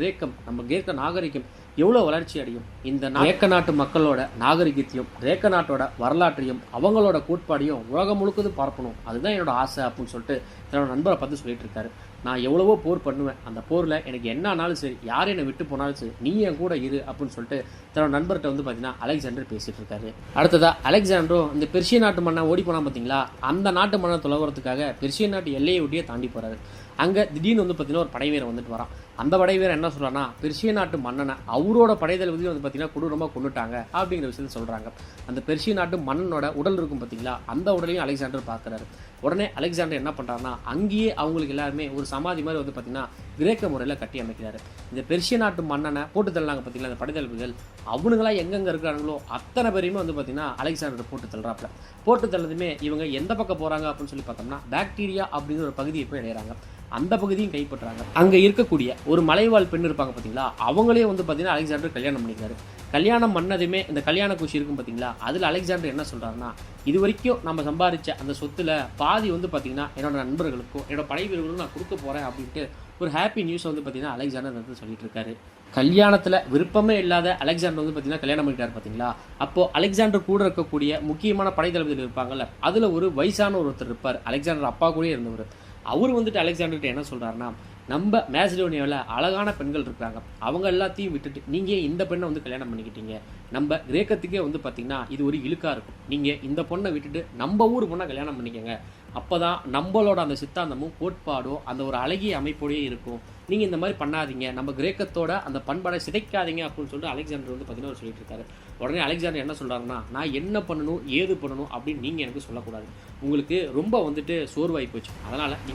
கிரேக்க நாகரிகம் எவ்வளோ வளர்ச்சி அடையும். இந்த கிரேக்க நாட்டு மக்களோட நாகரிகத்தையும் கிரேக்க நாட்டோட வரலாற்றையும் அவங்களோட கோட்பாடையும் உலகம் முழுக்கது பார்க்கணும், அதுதான் என்னோட ஆசை அப்படின்னு சொல்லிட்டு தன்னோட நண்பரை பார்த்து சொல்லிட்டு இருக்காரு. நான் எவ்வளவோ போர் பண்ணுவேன், அந்த போரில் எனக்கு என்ன ஆனாலும் சரி, யார் என்னை விட்டு போனாலும் சரி, நீ என் கூட இரு அப்படின்னு சொல்லிட்டு தன்னோட நண்பர்கிட்ட வந்து பார்த்தீங்கன்னா அலெக்சாண்டர் பேசிட்டு இருக்காரு. அடுத்ததா அலெக்சாண்டரும் இந்த பெர்சிய நாட்டு மன்னன் ஓடி போனா பார்த்தீங்களா, அந்த நாட்டு மன்னன் தொலைவரத்துக்காக பெர்சிய நாட்டு எல்லையை ஒட்டியே தாண்டி போறாரு. அங்கே திடீர்னு வந்து பார்த்தீங்கன்னா ஒரு படைவீரன் வந்துட்டு வரான். அந்த படைவீரன் என்ன சொல்கிறான்னா, பெர்சிய நாட்டு மன்னனை அவரோட படைதளபதியும் வந்து பார்த்தீங்கன்னா கொடூரமாக கொண்டுட்டாங்க அப்படிங்கிற விஷயத்தை சொல்கிறாங்க. அந்த பெர்சிய நாட்டு மன்னனோட உடல் இருக்கும் பார்த்தீங்களா, அந்த உடலையும் அலெக்சாண்டர் பார்க்குறாரு. உடனே அலெக்சாண்டர் என்ன பண்ணுறாருன்னா, அங்கேயே அவங்களுக்கு எல்லாருமே ஒரு சமாதி மாதிரி வந்து பார்த்தீங்கன்னா கிரேக்க முறையில் கட்டி அமைக்கிறாரு. இந்த பெர்சிய நாட்டு மன்னனை போட்டு தள்ளாங்க பார்த்தீங்களா, அந்த படைத்தளபதிகள் அவனுங்களாம் எங்கெங்கே இருக்கிறாங்களோ அத்தனை பேரையுமே வந்து பார்த்தீங்கன்னா அலெக்சாண்டர் போட்டு தள்ளுறாப்புல. போட்டு தள்ளதுமே இவங்க எந்த பக்கம் போகிறாங்க அப்படின்னு சொல்லி பார்த்தோம்னா, பாக்டீரியா அப்படிங்கிற ஒரு பகுதியை போய் இடையிறாங்க. அந்த பகுதியும் கைப்பற்றாங்க. அங்கே இருக்கக்கூடிய ஒரு மலைவாழ் பெண் இருப்பாங்க பார்த்தீங்களா, அவங்களே வந்து பார்த்தீங்கன்னா அலெக்சாண்டர் கல்யாணம் பண்ணிக்கிறாரு. கல்யாணம் பண்ணதுமே இந்த கல்யாண குஷி இருக்கும் பார்த்தீங்களா, அதில் அலெக்சாண்டர் என்ன சொல்கிறாருன்னா, இது வரைக்கும் நம்ம சம்பாதிச்ச அந்த சொத்தில் பாதி வந்து பார்த்திங்கன்னா என்னோட நண்பர்களுக்கும் என்னோட படை வீரர்களுக்கும் நான் கொடுக்க போகிறேன் அப்படின்ட்டு ஒரு ஹாப்பி நியூஸ் வந்து பார்த்திங்கன்னா அலெக்சாண்டர் வந்து சொல்லிட்டு இருக்காரு. கல்யாணத்தில் விருப்பமே இல்லாத அலெக்சாண்டர் வந்து பார்த்திங்கன்னா கல்யாணம் பண்ணிட்டார் பார்த்தீங்களா. அப்போது அலெக்சாண்டர் கூட இருக்கக்கூடிய முக்கியமான படை தளபதிகள் இருப்பாங்கல்ல, அதில் ஒரு வயசான ஒருத்தர் இருப்பார், அலெக்சாண்டர் அப்பா கூட இருந்தவர். அவர் வந்துட்டு அலெக்சாண்டர்கிட்ட என்ன சொல்கிறாருன்னா, நம்ம மேசிடோனியாவில் அழகான பெண்கள் இருக்கிறாங்க, அவங்க எல்லாத்தையும் விட்டுட்டு நீங்கள் இந்த பெண்ணை வந்து கல்யாணம் பண்ணிக்கிட்டீங்க. நம்ம கிரேக்கத்துக்கே வந்து பார்த்திங்கன்னா இது ஒரு இழுக்காக இருக்கும். நீங்கள் இந்த பொண்ணை விட்டுட்டு நம்ம ஊர் பொண்ணை கல்யாணம் பண்ணிக்கங்க. அப்போ தான் நம்மளோட அந்த சித்தாந்தமும் கோட்பாடும் அந்த ஒரு அழகிய அமைப்போடையே இருக்கும். நீங்கள் இந்த மாதிரி பண்ணாதீங்க, நம்ம கிரேக்கத்தோட அந்த பண்பாடை சிதைக்காதீங்க அப்படின்னு சொல்லிட்டு அலெக்சாண்டர் வந்து பார்த்தீங்கன்னா சொல்லிட்டு இருக்காரு. உடனே அலெக்சாண்டர் என்ன சொல்கிறாருன்னா, நான் என்ன பண்ணணும் ஏது பண்ணணும் அப்படின்னு நீங்கள் எனக்கு சொல்லக்கூடாது. உங்களுக்கு ரொம்ப வந்துட்டு சோர்வாகி போச்சு.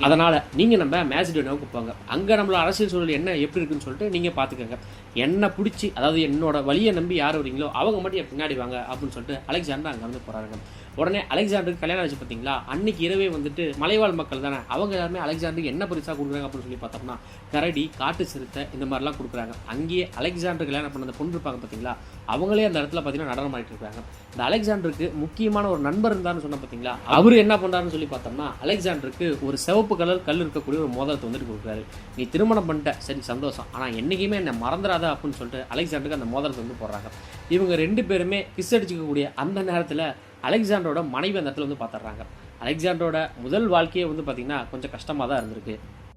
அதனால் நீங்கள் நம்ம மேசிடோனியாவுக்கு போங்க. அங்கே நம்மளோட அரசியல் சூழல் என்ன எப்படி இருக்குன்னு சொல்லிட்டு நீங்கள் பார்த்துக்கங்க. என்னை பிடிச்சி, அதாவது என்னோட வழியை நம்பி யார் வரீங்களோ அவங்க மட்டும் என் பின்னாடி வாங்க அப்படின்னு சொல்லிட்டு அலெக்சாண்டர் அங்கே வந்து போகிறாங்க. உடனே அலெக்சாண்டருக்கு கல்யாணம் ஆச்சு பார்த்தீங்களா, அன்னைக்கு இரவே வந்துட்டு மலைவாழ் மக்கள் தானே, அவங்க எல்லாருமே அலெக்சாண்டருக்கு என்ன பரிசாக கொடுக்குறாங்க அப்படின்னு சொல்லி பார்த்தோம்னா கரடி, காட்டு சிறுத்தை இந்த மாதிரிலாம் கொடுக்குறாங்க. அங்கேயே அலெக்சாண்டர் கல்யாணம் பண்ண அந்த பொண்ணு இருப்பாங்க பார்த்தீங்களா, அவங்களே அந்த இடத்துல பார்த்தீங்கன்னா நடனம் ஆடிட்டு இருக்காங்க. இந்த அலெக்சாண்டருக்கு முக்கியமான ஒரு நண்பர் இருந்தாருன்னு சொன்ன பார்த்தீங்களா, அவர் என்ன பண்ணுறாருன்னு சொல்லி பார்த்தோம்னா அலெக்சாண்டருக்கு ஒரு சிவப்பு கல் இருக்கக்கூடிய ஒரு மோதிரத்தை வந்துட்டு கொடுக்குறாரு. நீ திருமணம் பண்ணிட்ட, சரி சந்தோஷம், ஆனால் என்றைக்குமே என்னை மறந்துடாத அப்படின்னு சொல்லிட்டு அலெக்சாண்டருக்கு அந்த மோதிரத்தை வந்து போடுறாங்க. இவங்க 2 பேருமே கிஸ் அடிச்சுக்கக்கூடிய அந்த நேரத்தில் அலெக்சாண்டரோட மனைவி அந்த இடத்துல வந்து பார்த்துட்றாங்க. அலெக்சாண்டரோட முதல் வாழ்க்கையே வந்து பார்த்திங்கன்னா கொஞ்சம் கஷ்டமாக தான் இருந்திருக்கு.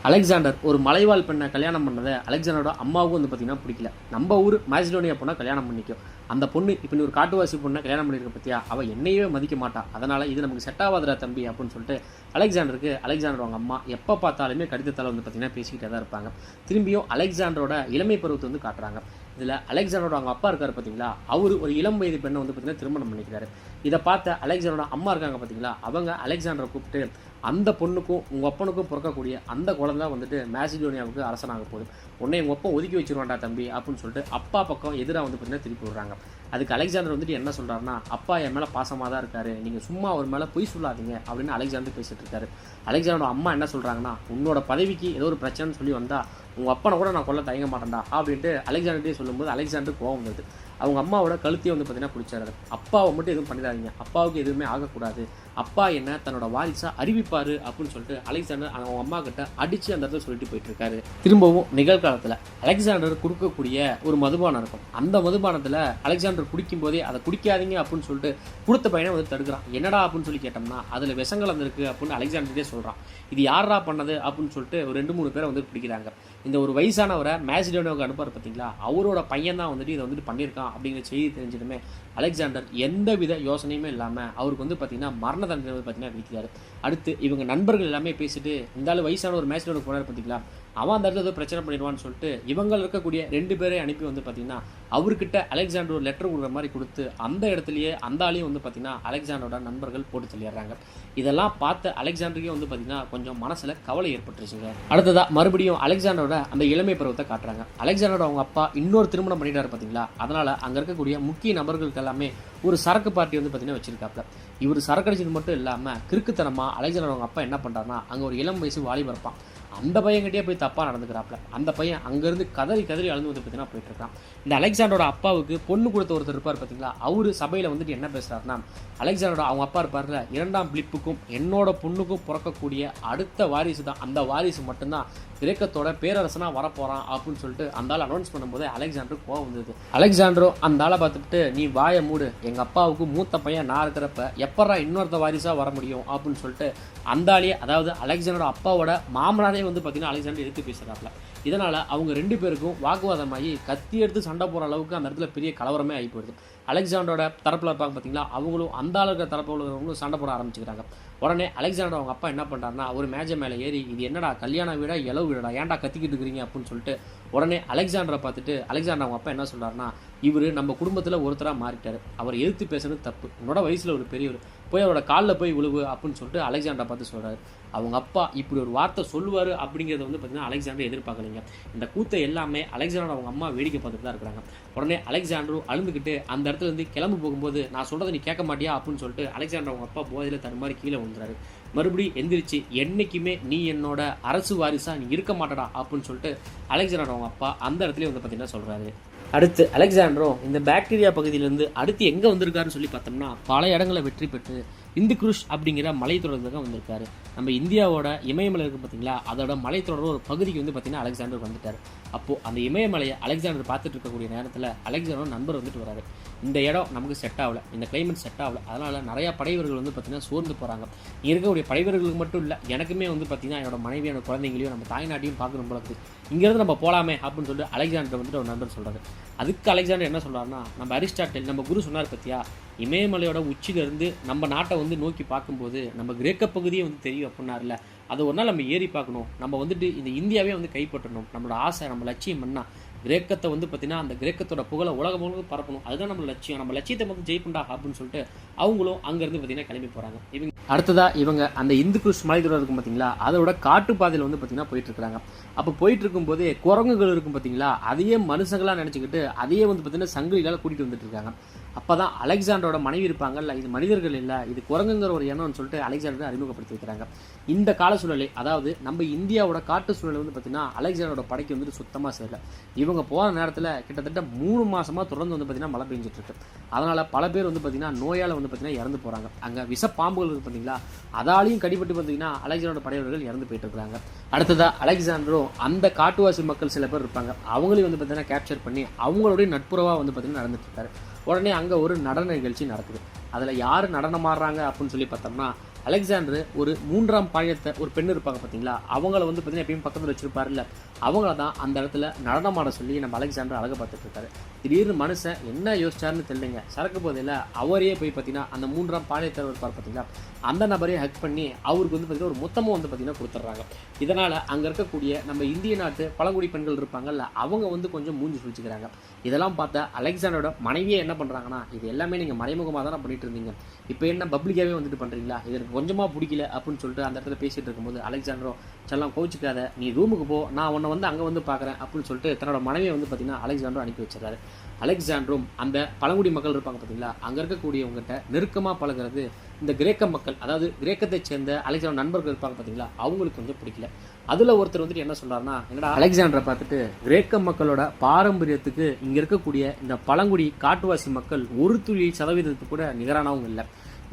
அலெக்சாண்டர் ஒரு மலைவாழ் பெண்ணை கல்யாணம் பண்ணதை அலெக்சாண்டரோட அம்மாவுக்கும் வந்து பார்த்திங்கன்னா பிடிக்கல. நம்ம ஊர் மேசிடோனியா பொண்ணை கல்யாணம் பண்ணிக்கும், அந்த பொண்ணு இப்போ நீ ஒரு காட்டுவாசி பொண்ணை கல்யாணம் பண்ணியிருக்க பற்றியா, அவள் என்னையே மதிக்க மாட்டான், அதனால் இது நமக்கு செட் ஆகாதுடா தம்பி அப்படின்னு சொல்லிட்டு அலெக்சாண்டர் அவங்க அம்மா எப்போ பார்த்தாலுமே கடிதத்தால் வந்து பார்த்திங்கன்னா பேசிக்கிட்டே தான் இருப்பாங்க. திரும்பியும் அலெக்சாண்டரோட இளமை பருவத்தை வந்து காட்டுறாங்க. இதில் அலெக்சாண்டரோட அவங்க அப்பா இருக்கார் பார்த்தீங்களா, அவர் ஒரு இளம் வயது பெண்ணை வந்து பார்த்திங்கன்னா திருமணம் பண்ணிக்கிறாரு. இதை பார்த்த அலெக்சாண்டரோட அம்மா இருக்காங்க பார்த்தீங்களா, அவங்க அலெக்சாண்டரை கூப்பிட்டு அந்த பொண்ணுக்கும் உங்கள் அப்பனுக்கும் பிறக்கக்கூடிய அந்த குழந்தை வந்துட்டு மேசிடோனியாவுக்கு அரசனாக போகுது, உன்னை உங்கள் அப்பா ஒதுக்கி வச்சிருவாண்டா தம்பி அப்படின்னு சொல்லிட்டு அப்பா பக்கம் எதிராக வந்து பார்த்தீங்கன்னா திருப்பி விடுறாங்க. அதுக்கு அலெக்சாண்டர் வந்துட்டு என்ன சொல்கிறாருன்னா, அப்பா என் மேலே பாசமாக தான் இருக்காரு, நீங்கள் சும்மா அவர் மேலே பொய் சொல்லாதீங்க அப்படின்னு அலெக்சாண்டர் பேசிட்டு இருக்காரு. அலெக்சாண்டரோட அம்மா என்ன சொல்கிறாங்கன்னா, உன்னோட பதவிக்கு ஏதோ ஒரு பிரச்சனைன்னு சொல்லி வந்தால் உங்கள் அப்பனை கூட நான் கொல்ல தயங்க மாட்டேன்டா அப்படின்ட்டு அலெக்சாண்டர்டே சொல்லும்போது அலெக்சாண்டர் கோவம் வருது. அவங்க அம்மாவோட கழுத்தையும் வந்து பார்த்தீங்கன்னா பிடிச்சாரு. அப்பாவை மட்டும் எதுவும் பண்ணிடாதீங்க, அப்பாவுக்கு எதுவுமே ஆகக்கூடாது, அப்பா என்ன தன்னோட வாரிசாக அறிவிப்பார் அப்படின்னு சொல்லிட்டு அலெக்சாண்டர் அவங்க அம்மா கிட்ட அடித்து அந்த இடத்துல சொல்லிட்டு போயிட்டு இருக்காரு. திரும்பவும் நிகழ்காலத்தில் அலெக்சாண்டர் கொடுக்கக்கூடிய ஒரு மதுபானம் இருக்கும். அந்த மதுபானத்தில் அலெக்சாண்டர் குடிக்கும் போதே அதை குடிக்காதீங்க அப்படின்னு சொல்லிட்டு கொடுத்த பையனை வந்து தடுக்கிறான். என்னடா அப்படின்னு சொல்லி கேட்டோம்னா அதில் விஷம் கலந்துருக்கு அப்படின்னு அலெக்சாண்டரே சொல்கிறான். இது யாரா பண்ணது அப்படின்னு சொல்லிட்டு ஒரு 2-3 பேரை வந்து பிடிக்கிறாங்க. இந்த ஒரு வயசானவரை மேசிடோனியாவுக்கு அனுப்புறாரு பார்த்தீங்களா, அவரோட பையன் தான் வந்துட்டு இதை வந்துட்டு பண்ணியிருக்கான் அப்படிங்கிற செய்தி தெரிஞ்சதுமே அலெக்சாண்டர் எந்த வித யோசனையுமே இல்லாமல் அவருக்கு வந்து பார்த்தீங்கன்னா மரண தண்டனை வந்து பார்த்தீங்கன்னா விதிக்கிறாரு. அடுத்து இவங்க நண்பர்கள் எல்லாமே பேசிட்டு, இந்த ஆள் வயசான ஒரு மேசிடோனியாவுக்கு போனார் பார்த்தீங்களா, அவன் அந்த இடத்துல ஏதோ பிரச்சனை பண்ணிடுவான்னு சொல்லிட்டு இவங்க இருக்கக்கூடிய 2 பேரை அனுப்பி வந்து பார்த்தீங்கன்னா அவர்கிட்ட அலெக்சாண்டர் ஒரு லெட்டர் கொடுக்குற மாதிரி கொடுத்து அந்த இடத்துலையே அந்த ஆளையும் வந்து பார்த்தீங்கன்னா அலெக்சாண்டரோட நண்பர்கள் போட்டு தள்ளிடுறாங்க. இதெல்லாம் பார்த்த அலெக்சாண்டருக்கே வந்து பார்த்தீங்கன்னா கொஞ்சம் மனசில் கவலை ஏற்பட்டுருச்சுங்க. அடுத்ததாக மறுபடியும் அலெக்சாண்டரோட அந்த இளமை பருவத்தை காட்டுறாங்க. அலெக்சாண்டரோட அவங்க அப்பா இன்னொரு திருமணம் பண்ணிட்டாரு பார்த்தீங்களா, அதனால் அங்கே இருக்கக்கூடிய முக்கிய நபர்களுக்கு எல்லாமே ஒரு சரக்கு பார்ட்டி வந்து பார்த்தீங்கன்னா வச்சிருக்காப்ல. இவர் சரக்கு அடிச்சது மட்டும் இல்லாமல் கிறுக்குத்தனமாக அலெக்சாண்டர் அவங்க அப்பா என்ன பண்ணுறாருன்னா, அங்கே ஒரு இளம் வயசு வாலிபர் இருப்பான், அந்த பையன்கிட்டே போய் தப்பாக நடந்துக்கிறாப்ல. அந்த பையன் அங்கேருந்து கதறி அழுந்து வந்து பார்த்தீங்கன்னா போயிட்டு இருக்கான். இந்த அலெக்சாண்டரோட அப்பாவுக்கு பொண்ணு கொடுத்த ஒருத்தர் இருப்பார் பார்த்தீங்களா, அவரு சபையில் வந்துட்டு என்ன பேசுகிறாருன்னா, அலெக்சாண்டரோட அவங்க அப்பா இருப்பார்ல, 2ஆம் பிலிப்புக்கும் என்னோட பொண்ணுக்கும் பிறக்கக்கூடிய அடுத்த வாரிசு தான், அந்த வாரிசு மட்டும்தான் கிரேக்கத்தோட பேரரசனாக வரப்போகிறான் அப்படின்னு சொல்லிட்டு அந்த ஆள் அனௌன்ஸ் பண்ணும்போது அலெக்சாண்டர் கோவம் வந்தது. அலெக்சாண்டரும் அந்த ஆளை பார்த்துட்டு, நீ வாயை மூடு, எங்கள் அப்பாவுக்கு மூத்த பையன் நான் இருக்கிறப்ப எப்படா இன்னொருத்த வாரிசாக வர முடியும் அப்படின்னு சொல்லிட்டு அந்த ஆளையே, அதாவது அலெக்சாண்டரோட அப்பாவோட மாமனாரே வந்து பார்த்தீங்கன்னா அலெக்சாண்டர் எடுத்து பேசுகிறாப்ல. இதனால் அவங்க 2 பேருக்கும் வாக்குவாதமாகி கத்தி எடுத்து சண்டை போகிற அளவுக்கு அந்த இடத்துல பெரிய கலவரமே ஆகி போயிடுது. அலெக்சாண்டரோட தரப்பில் இருப்பாங்க பார்த்தீங்களா, அவங்களும் அந்த ஆளுக்கு தரப்பில் உள்ளவங்களும் சண்டை போட ஆரம்பிச்சுக்கிறாங்க. உடனே அலெக்சாண்டர் அவங்க அப்பா என்ன பண்ணுறாருன்னா, ஒரு மேஜை மேலே ஏறி, இது என்னடா கல்யாண வீடா இளவு வீடா, ஏன்டா கத்திக்கிட்டு இருக்கிறீங்க அப்படின்னு சொல்லிட்டு உடனே அலெக்சாண்டரை பார்த்துட்டு அலெக்சாண்டர் அவங்க அப்பா என்ன சொல்கிறாருன்னா, இவர் நம்ம குடும்பத்தில் ஒருத்தராக மாறிட்டார், அவர் எதிர்த்து பேசுறது தப்பு, உன்னோட வயசில் ஒரு பெரியவர், போய் அவரோட காலில் போய் விழுவு அப்படின்னு சொல்லிட்டு அலெக்சாண்டரை பார்த்து சொல்கிறாரு. அவங்க அப்பா இப்படி ஒரு வார்த்தை சொல்லுவார் அப்படிங்கிறத வந்து பார்த்தீங்கன்னா அலெக்சாண்டர் எதிர்பார்க்கலைங்க. இந்த கூத்தை எல்லாமே அலெக்சாண்டர் அவங்க அம்மா வேடிக்கை பார்த்துட்டு தான் இருக்கிறாங்க. உடனே அலெக்சாண்டரும் அழுந்துக்கிட்டு அந்த இடத்துல இருந்து கிளம்பு போகும்போது, நான் சொல்கிறத நீ கேட்க மாட்டியா அப்படின்னு சொல்லிட்டு அலெக்சாண்டர் அவங்க அப்பா போதையில் தன் மாதிரி கீழே விழுந்துறாரு. மறுபடியும் எந்திரிச்சு, என்றைக்குமே நீ என்னோட அரசு வாரிசா நீ இருக்க மாட்டடா அப்படின்னு சொல்லிட்டு அலெக்சாண்டர் அவங்க அப்பா அந்த இடத்துல வந்து பார்த்தீங்கன்னா சொல்கிறாரு. அடுத்து அலெக்சாண்டரும் இந்த பாக்டீரியா பகுதியிலேருந்து அடுத்து எங்கே வந்திருக்காருன்னு சொல்லி பார்த்தோம்னா பல இடங்களை வெற்றி பெற்று இந்து குருஷ் அப்படிங்கிற மலைத்தொடருக்கு தான் வந்திருக்காரு. நம்ம இந்தியாவோட இமயமலை இருக்குது பார்த்தீங்களா, அதோட மலைத்தொடர் ஒரு பகுதிக்கு வந்து பார்த்தீங்கன்னா அலெக்சாண்டர் வந்துட்டார். அப்போது அந்த இமயமலையை அலெக்சாண்டர் பார்த்துட்டு இருக்கக்கூடிய நேரத்தில் அலெக்சாண்டர் நண்பர் வந்துட்டு வராரு. இந்த இடம் நமக்கு செட் ஆகலை, இந்த கிளைமேட் செட் ஆகலை, அதனால் நிறையா படைவர்கள் வந்து பார்த்திங்கன்னா சோர்ந்து போகிறாங்க. இங்கே இருக்கக்கூடிய படைவர்களுக்கு மட்டும் இல்லை, எனக்குமே வந்து பார்த்திங்கன்னா என்னோட மனைவியான குழந்தைங்களையும் நம்ம தாய்நாட்டையும் பார்க்கணும் போல இருக்குது, இங்கேருந்து நம்ம போகலாமே அப்படின்னு சொல்லிட்டு அலெக்சாண்டர் வந்துட்டு ஒரு நண்பர் சொல்கிறாரு. அதுக்கு அலெக்சாண்டர் என்ன சொல்கிறாருன்னா, நம்ம அரிஸ்டாட்டில் நம்ம குரு சொன்னார் பற்றியா, இமயமலையோட உச்சியிலேருந்து நம்ம நாட்டை வந்து நோக்கி பார்க்கும்போது நம்ம கிரேக்க பகுதியே வந்து தெரியும் அப்படின்னார்ல, அதை ஒரு நாள் நம்ம ஏறி பார்க்கணும், நம்ம வந்துட்டு இந்த இந்தியாவே வந்து கைப்பற்றணும், நம்மளோட ஆசை நம்ம லட்சியம் என்ன, கிரேக்கத்தை வந்து பார்த்தீங்கன்னா அந்த கிரேக்கத்தோட புகழை உலகம் முழுவதும் பரப்பணும், அதுதான் நம்ம லட்சியம், நம்ம லட்சியத்தை வந்து ஜெயிப்புண்டா அப்படின்னு சொல்லிட்டு அவங்களும் அங்கேருந்து பார்த்தீங்கன்னா கிளம்பி போகிறாங்க. இவங்க அடுத்ததாக இவங்க அந்த இந்து குருஷ் மலைத்தொடர் இருக்கும் பார்த்தீங்களா, அதோட காட்டுப்பாதையில் வந்து பார்த்தீங்கன்னா போயிட்டு இருக்கிறாங்க. அப்போ போயிட்டு இருக்கும்போது குரங்குகள் இருக்கும் பார்த்தீங்களா, அதையே மனுஷங்களாக நினச்சிக்கிட்டு அதையே வந்து பார்த்தீங்கன்னா சங்கிலிகளால் கூட்டிகிட்டு வந்துட்டு இருக்காங்க. அப்போ தான் அலெக்சாண்டரோட மனைவி இருப்பாங்கல்ல, இது மனிதர்கள் இல்லை, இது குரங்குங்கிற ஒரு எண்ணம்னு சொல்லிட்டு அலெக்சாண்டர் அறிமுகப்படுத்தி வைக்கிறாங்க. இந்த கால சூழலை, அதாவது நம்ம இந்தியாவோட காட்டு சூழலை வந்து பார்த்தீங்கன்னா அலெக்சாண்டரோட படைக்கு வந்துட்டு சுத்தமாக சேரல. இவங்க போகிற நேரத்தில் கிட்டத்தட்ட 3 மாதமாக தொடர்ந்து வந்து பார்த்தீங்கன்னா மழை பெஞ்சிட்டு இருக்கு. அதனால் பல பேர் வந்து பார்த்தீங்கன்னா நோயால் வந்து பார்த்தீங்கன்னா இறந்து போகிறாங்க. அங்கே விஷ பாம்புகள் இருக்கு பார்த்தீங்களா, அதாலையும் கடிபட்டு பார்த்தீங்கன்னா அலெக்சாண்டரோட படையவர்கள் இறந்து போயிட்டு இருக்கிறாங்க. அடுத்ததாக அலெக்சாண்டரும் அந்த காட்டுவாசி மக்கள் சில பேர் இருப்பாங்க, அவங்களையும் வந்து பார்த்தீங்கன்னா கேப்சர் பண்ணி அவங்களுடைய நட்புறவாக வந்து பார்த்தீங்கன்னா நடந்துட்டு இருக்காரு. உடனே அங்கே ஒரு நடன நிகழ்ச்சி நடக்குது. அதில் யார் நடனம் ஆடுறாங்க அப்படின்னு சொல்லி பார்த்தோம்னா, அலெக்சாண்டர் ஒரு 3ஆம் பாளையத்தை ஒரு பெண் இருப்பாங்க பார்த்தீங்களா, அவங்கள வந்து பார்த்தீங்கன்னா எப்பயும் பக்கத்தில் வச்சிருப்பாருல்ல, அவங்கள தான் அந்த இடத்துல நடனமாட சொல்லி நம்ம அலெக்சாண்டர் அழக பார்த்துட்டு இருக்காரு. திடீர்னு மனுஷன் என்ன யோசிச்சாருன்னு தெரியலைங்க, சரக்கு போதையில் அவரே போய் பார்த்தீங்கன்னா அந்த 3ஆம் பாளையத்தவர் இருப்பார் பார்த்தீங்களா, அந்த நபரையே ஹக் பண்ணி அவருக்கு வந்து பார்த்தீங்கன்னா ஒரு மொத்தமும் வந்து பார்த்தீங்கன்னா கொடுத்துட்றாங்க. இதனால் அங்கே இருக்கக்கூடிய நம்ம இந்திய நாட்டு பழங்குடி பெண்கள் இருப்பாங்கல்ல, அவங்க வந்து கொஞ்சம் மூஞ்சி சுழிச்சுக்கிறாங்க. இதெல்லாம் பார்த்தா அலெக்சாண்டரோட மனைவியே என்ன பண்ணுறாங்கன்னா, இது எல்லாமே நீங்கள் மறைமுகமாக தானே பண்ணிட்டு இருந்தீங்க, இப்போ என்ன பப்ளிக்காகவே வந்துட்டு பண்ணுறீங்களா, இதற்கு கொஞ்சமாக பிடிக்கல அப்படின்னு சொல்லிட்டு அந்த இடத்துல பேசிகிட்டு இருக்கும்போது அலெக்சாண்டரோ, செல்லாம் கோச்சிக்காத, நீ ரூமுக்கு போ, நான் உன்னை வந்து அங்கே வந்து பார்க்குறேன் அப்படின்னு சொல்லிட்டு தன்னோட மனைவியை வந்து பார்த்தீங்கன்னா அலெக்சாண்டரோ அனுப்பி வச்சிடறாரு. அலெக்சாண்டரும் அந்த பழங்குடி மக்கள் இருப்பாங்க பார்த்தீங்களா, அங்கே இருக்கக்கூடியவங்ககிட்ட நெருக்கமாக பழகிறது இந்த கிரேக்க மக்கள், அதாவது கிரேக்கத்தை சேர்ந்த அலெக்சாண்டர் நண்பர்கள் இருப்பாங்க பார்த்தீங்களா, அவங்களுக்கு வந்து பிடிக்கல. அதில் ஒருத்தர் வந்துட்டு என்ன சொல்கிறாருன்னா, என்னடா அலெக்சாண்டரை பார்த்துட்டு கிரேக்க மக்களோட பாரம்பரியத்துக்கு இங்கே இருக்கக்கூடிய இந்த பழங்குடி காட்டுவாசி மக்கள் 1% கூட நிகரானவங்க இல்லை,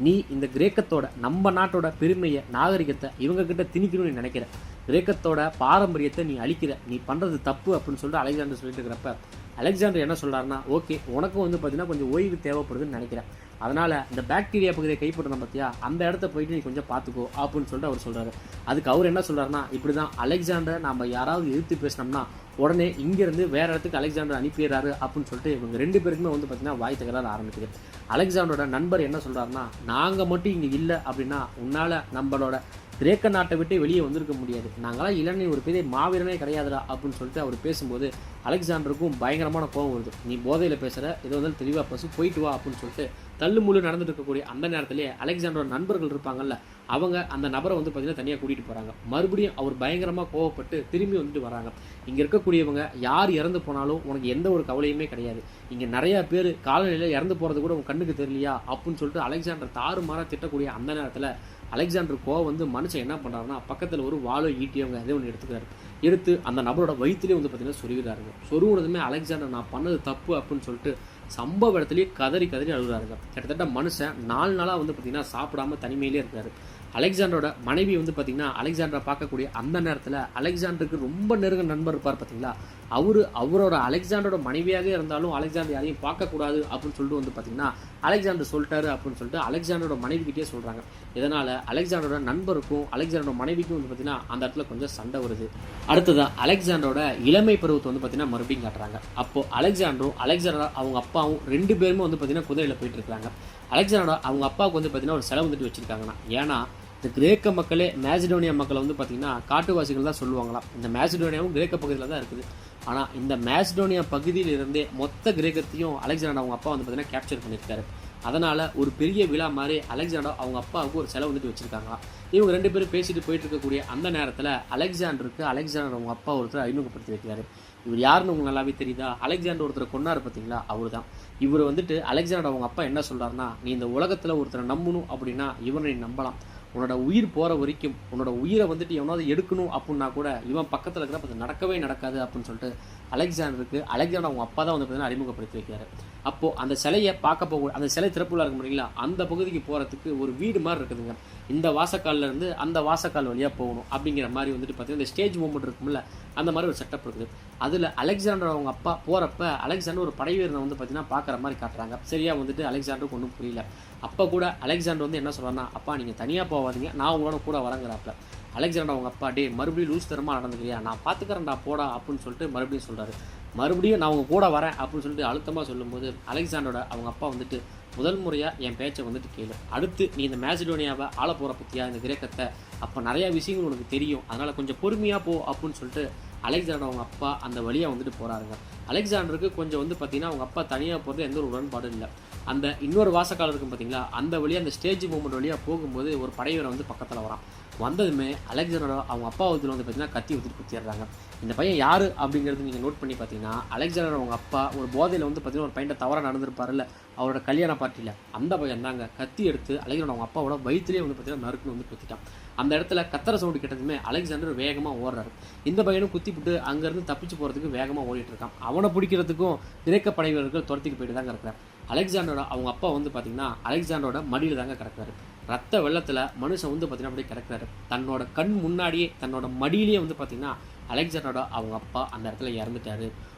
நீ இந்த கிரேக்கத்தோட நம்ம நாட்டோட பெருமையை நாகரிகத்தை இவங்க கிட்ட திணிக்கணும்னு நீ நினைக்கிற, கிரேக்கத்தோட பாரம்பரியத்தை நீ அழிக்கிற, நீ பண்ணுறது தப்பு அப்படின்னு சொல்லிட்டு அலெக்சாண்டர் சொல்லிட்டு இருக்கிறப்ப அலெக்சாண்டர் என்ன சொல்கிறாருன்னா, ஓகே உனக்கும் வந்து பார்த்தீங்கன்னா கொஞ்சம் ஓய்வு தேவைப்படுதுன்னு நினைக்கிறேன், அதனால் இந்த பாக்டீரியா பகுதியை கைப்பற்றணும் பார்த்தியா, அந்த இடத்த போயிட்டு நீ கொஞ்சம் பார்த்துக்கோ அப்படின்னு சொல்லிட்டு அவர் சொல்கிறாரு. அதுக்கு அவர் என்ன சொல்கிறாருன்னா, இப்படி தான் அலெக்சாண்டர் நம்ம யாராவது எதிர்த்து பேசினோம்னா உடனே இங்கேருந்து வேறு இடத்துக்கு அலெக்சாண்டர் அனுப்பிடுறாரு அப்படின்னு சொல்லிட்டு இவங்க 2 பேருக்குமே வந்து பார்த்தீங்கன்னா வாய் தகராறு ஆரம்பிக்குது. அலெக்சாண்டரோட நண்பர் என்ன சொல்கிறாருன்னா, நாங்கள் மட்டும் இங்கே இல்லை அப்படின்னா உன்னால் நம்மளோட கிரேக்க நாட்டை விட்டு வெளியே வந்திருக்க முடியாது, நாங்களாம் இல்லைன்னு ஒரு பெரிய மாவீரனே கிடையாதுடா அப்படின்னு சொல்லிட்டு அவர் பேசும்போது அலெக்சாண்டருக்கும் பயங்கரமான கோபம் வருது. நீ போதையில் பேசுகிற, ஏதோ வந்து தெளிவாக பேசு, போயிட்டு வா அப்படின்னு சொல்லிட்டு தள்ளுமுள்ளு நடந்துட்டு இருக்கக்கூடிய அந்த நேரத்திலே அலெக்சாண்டரோட நண்பர்கள் இருப்பாங்கல்ல, அவங்க அந்த நபரை வந்து பார்த்தீங்கன்னா தனியாக கூட்டிகிட்டு போகிறாங்க. மறுபடியும் அவர் பயங்கரமாக கோவப்பட்டு திரும்பி வந்துட்டு வராங்க. இங்கே இருக்கக்கூடியவங்க யார் இறந்து போனாலும் உனக்கு எந்த ஒரு கவலையுமே கிடையாது, இங்கே நிறையா பேர் காலநிலையில் இறந்து போகிறது கூட உங்கள் கண்ணுக்கு தெரியலையா அப்படின்னு சொல்லிட்டு அலெக்சாண்டர் தாறுமாறாக திட்டக்கூடிய அந்த நேரத்தில் அலெக்சாண்டர் கோவம் வந்து மனுஷன் என்ன பண்ணுறாருன்னா, பக்கத்தில் ஒரு வாழோ ஈட்டியவங்க அதே ஒன்று எடுத்துக்கிறாரு. எடுத்து அந்த நபரோட வயிற்றுலேயே வந்து பார்த்தீங்கன்னா சொருகிறாருங்க. சொருவுனதுமே அலெக்சாண்டர் நான் பண்ணது தப்பு அப்படின்னு சொல்லிட்டு சம்பவ இடத்துலேயே கதறி அழுகுறாருங்க. கிட்டத்தட்ட மனுஷன் 4 நாளாக வந்து பார்த்தீங்கன்னா சாப்பிடாம தனிமையிலே இருக்காரு. அலெக்சாண்டரோட மனைவி வந்து பார்த்தீங்கன்னா அலெக்சாண்டரை பார்க்கக்கூடிய அந்த நேரத்தில் அலெக்சாண்டருக்கு ரொம்ப நெருங்க நண்பர் இருப்பார் பார்த்தீங்களா, அவரோட அலெக்சாண்டரோட மனைவியாக இருந்தாலும் அலெக்சாண்டர் யாரையும் பார்க்கக்கூடாது அப்படின்னு சொல்லிட்டு வந்து பார்த்தீங்கன்னா அலெக்சாண்டர் சொல்லிட்டாரு அப்படின்னு சொல்லிட்டு அலெக்சாண்டரோட மனைவிக்கிட்டே சொல்கிறாங்க. இதனால் அலெக்சாண்டரோட நண்பருக்கும் அலெக்சாண்டரோட மனைவிக்கும் வந்து பார்த்தீங்கன்னா அந்த இடத்துல கொஞ்சம் சண்டை வருது. அடுத்ததான் அலெக்சாண்டரோட இளமை பருவத்தை வந்து பார்த்தீங்கன்னா மறுபடியும் காட்டுறாங்க. அப்போது அலெக்சாண்டர் அவங்க அப்பாவும் 2 பேருமே வந்து பார்த்தீங்கன்னா குதிரையில் போயிட்டு இருக்காங்க. அலெக்சாண்டர் அவங்க அப்பாவுக்கு வந்து பார்த்தீங்கன்னா ஒரு செலவு வந்துட்டு வச்சுருக்காங்கன்னா, ஏன்னா இந்த கிரேக்க மக்களே மேசிடோனியா மக்களை வந்து பார்த்தீங்கன்னா காட்டுவாசிகள் தான் சொல்லுவாங்களாம். இந்த மேசிடோனியாவும் கிரேக்க பகுதியில் தான் இருக்குது. ஆனால் இந்த மேசிடோனியா பகுதியில் இருந்தே மொத்த கிரேக்கத்தையும் அலெக்சாண்டர் அவங்க அப்பா வந்து பார்த்தீங்கன்னா கேப்சர் பண்ணியிருக்காரு. அதனால் ஒரு பெரிய விழா மாதிரி அலெக்சாண்டர் அவங்க அப்பாவுக்கு ஒரு செலவு வந்துட்டு வச்சுருக்காங்களாம். இவங்க 2 பேரும் பேசிட்டு போயிட்டு இருக்கக்கூடிய அந்த நேரத்தில் அலெக்சாண்டர் அவங்க அப்பா ஒருத்தர் அறிமுகப்படுத்தி வைக்கிறாரு. இவர் யாருன்னு உங்களுக்கு நல்லாவே தெரியுதா, அலெக்சாண்டர் ஒருத்தர் கொண்டாரு பார்த்தீங்களா, அவர் தான். இவர் வந்துட்டு அலெக்சாண்டர் அவங்க அப்பா என்ன சொல்கிறாருன்னா, நீ இந்த உலகத்தில் ஒருத்தரை நம்பணும் அப்படின்னா இவனை நீ நம்பலாம், உன்னோட உயிர் போகிற வரைக்கும் உன்னோட உயிரை வந்துட்டு எவனாவது எடுக்கணும் அப்படின்னா கூட இவன் பக்கத்தில் இருக்கிறப்ப அது நடக்கவே நடக்காது அப்படின்னு சொல்லிட்டு அலெக்சாண்டர் அவங்க அப்பா தான் வந்து பார்த்தீங்கன்னா அறிமுகப்படுத்தி வைக்கிறாரு. அப்போது அந்த சிலையை பார்க்க போக, அந்த சிலை திறப்புல இருக்க முடியுங்களா, அந்த பகுதிக்கு போகிறதுக்கு ஒரு வீடு மாதிரி இருக்குதுங்க. இந்த வாசக்காலில் இருந்து அந்த வாசக்கால் வழியாக போகணும் அப்படிங்கிற மாதிரி வந்துட்டு பார்த்தீங்கன்னா இந்த ஸ்டேஜ் மூமெண்ட் இருக்கும்ல, அந்த மாதிரி ஒரு செட்டப் இருக்குது. அதில் அலெக்சாண்டர் அவங்க அப்பா போகிறப்ப அலெக்சாண்டர் ஒரு படை வீரனை வந்து பார்த்தீங்கன்னா பார்க்குற மாதிரி காட்டுறாங்க. சரியாக வந்துட்டு அலெக்சாண்டருக்கு ஒன்றும் புரியல. அப்போ கூட அலெக்சாண்டர் வந்து என்ன சொல்கிறாருன்னா, அப்பா நீங்கள் தனியாக போகாதீங்க, நான் உங்களோட கூட வரங்கிறாப்புல. அலெக்சாண்டர் அவங்க அப்பா, டே மறுபடியும் லூஸ் தரமாக நடந்துக்கிறியா, நான் பார்த்துக்கிறேன்டா போடா அப்படின்னு சொல்லிட்டு மறுபடியும் சொல்கிறாரு. மறுபடியும் நான் அவங்க கூட வரேன் அப்படின்னு சொல்லிட்டு அழுத்தமாக சொல்லும்போது அலெக்சாண்டரோட அவங்க அப்பா வந்துட்டு, முதல் முறையாக என் பேச்சை வந்துட்டு கேளு, அடுத்து நீ இந்த மேசிடோனியாவை ஆள போகிற பற்றியா, இந்த கிரேக்கத்தை, அப்போ நிறையா விஷயங்கள் உனக்கு தெரியும், அதனால் கொஞ்சம் பொறுமையாக போ அப்படின்னு சொல்லிட்டு அலெக்சாண்டர் அவங்க அப்பா அந்த வழியாக வந்துட்டு போகிறாருங்க. அலெக்சாண்டருக்கு கொஞ்சம் வந்து பார்த்திங்கன்னா அவங்க அப்பா தனியாக போகிறது எந்த ஒரு உடன்பாடும் இல்லை. அந்த இன்னொரு வாசக்காலம் இருக்கும் பார்த்தீங்களா, அந்த வழியாக அந்த ஸ்டேஜ் மூமெண்ட் வழியாக போகும்போது ஒரு படைவீரன் வந்து பக்கத்தில் வரான். வந்ததுமே அலெக்சாண்டர் அவங்க அப்பா வந்து பார்த்திங்கன்னா கத்தி ஊற்றிட்டு குத்திடுறாங்க. இந்த பையன் யார் அப்படிங்கிறது நீங்கள் நோட் பண்ணி பார்த்தீங்கன்னா, அலெக்சாண்டர் அவங்க அப்பா ஒரு போதையில் வந்து பார்த்திங்கன்னா ஒரு பையன் தவறாக நடந்திருப்பார்ல அவரோட கல்யாண பார்ட்டியில், அந்த பையன் தாங்க கத்தி எடுத்து அலெக்சாண்டர் அவங்க அப்பாவோட வயிற்றுலேயே வந்து பார்த்திங்கன்னா நறுக்குன்னு வந்து குத்திட்டான். அந்த இடத்துல கத்திர சவுண்டு கிட்டதுமே அலெக்சாண்டர் வேகமாக ஓடுறாரு. இந்த பையனும் குத்திவிட்டு அங்கேருந்து தப்பிச்சு போகிறதுக்கு வேகமாக ஓடிட்டு இருக்கான். அவனை பிடிக்கிறதுக்கும் கிரேக்க படை வீரர்கள் துரத்திக்கு போயிட்டு தாங்க இருக்கிறார். அலெக்சாண்டரோட அவங்க அப்பா வந்து பார்த்திங்கன்னா அலெக்சாண்டரோட மடியில் தாங்க கிடக்கிறாரு. ரத்த வெள்ளத்தில் மனுஷன் வந்து பார்த்திங்கன்னா அப்படியே கிடக்கிறாரு. தன்னோட கண் முன்னாடியே தன்னோட மடியிலேயே வந்து பார்த்திங்கன்னா அலெக்சாண்டரோட அவங்க அப்பா அந்த இடத்துல இறந்துட்டாரு.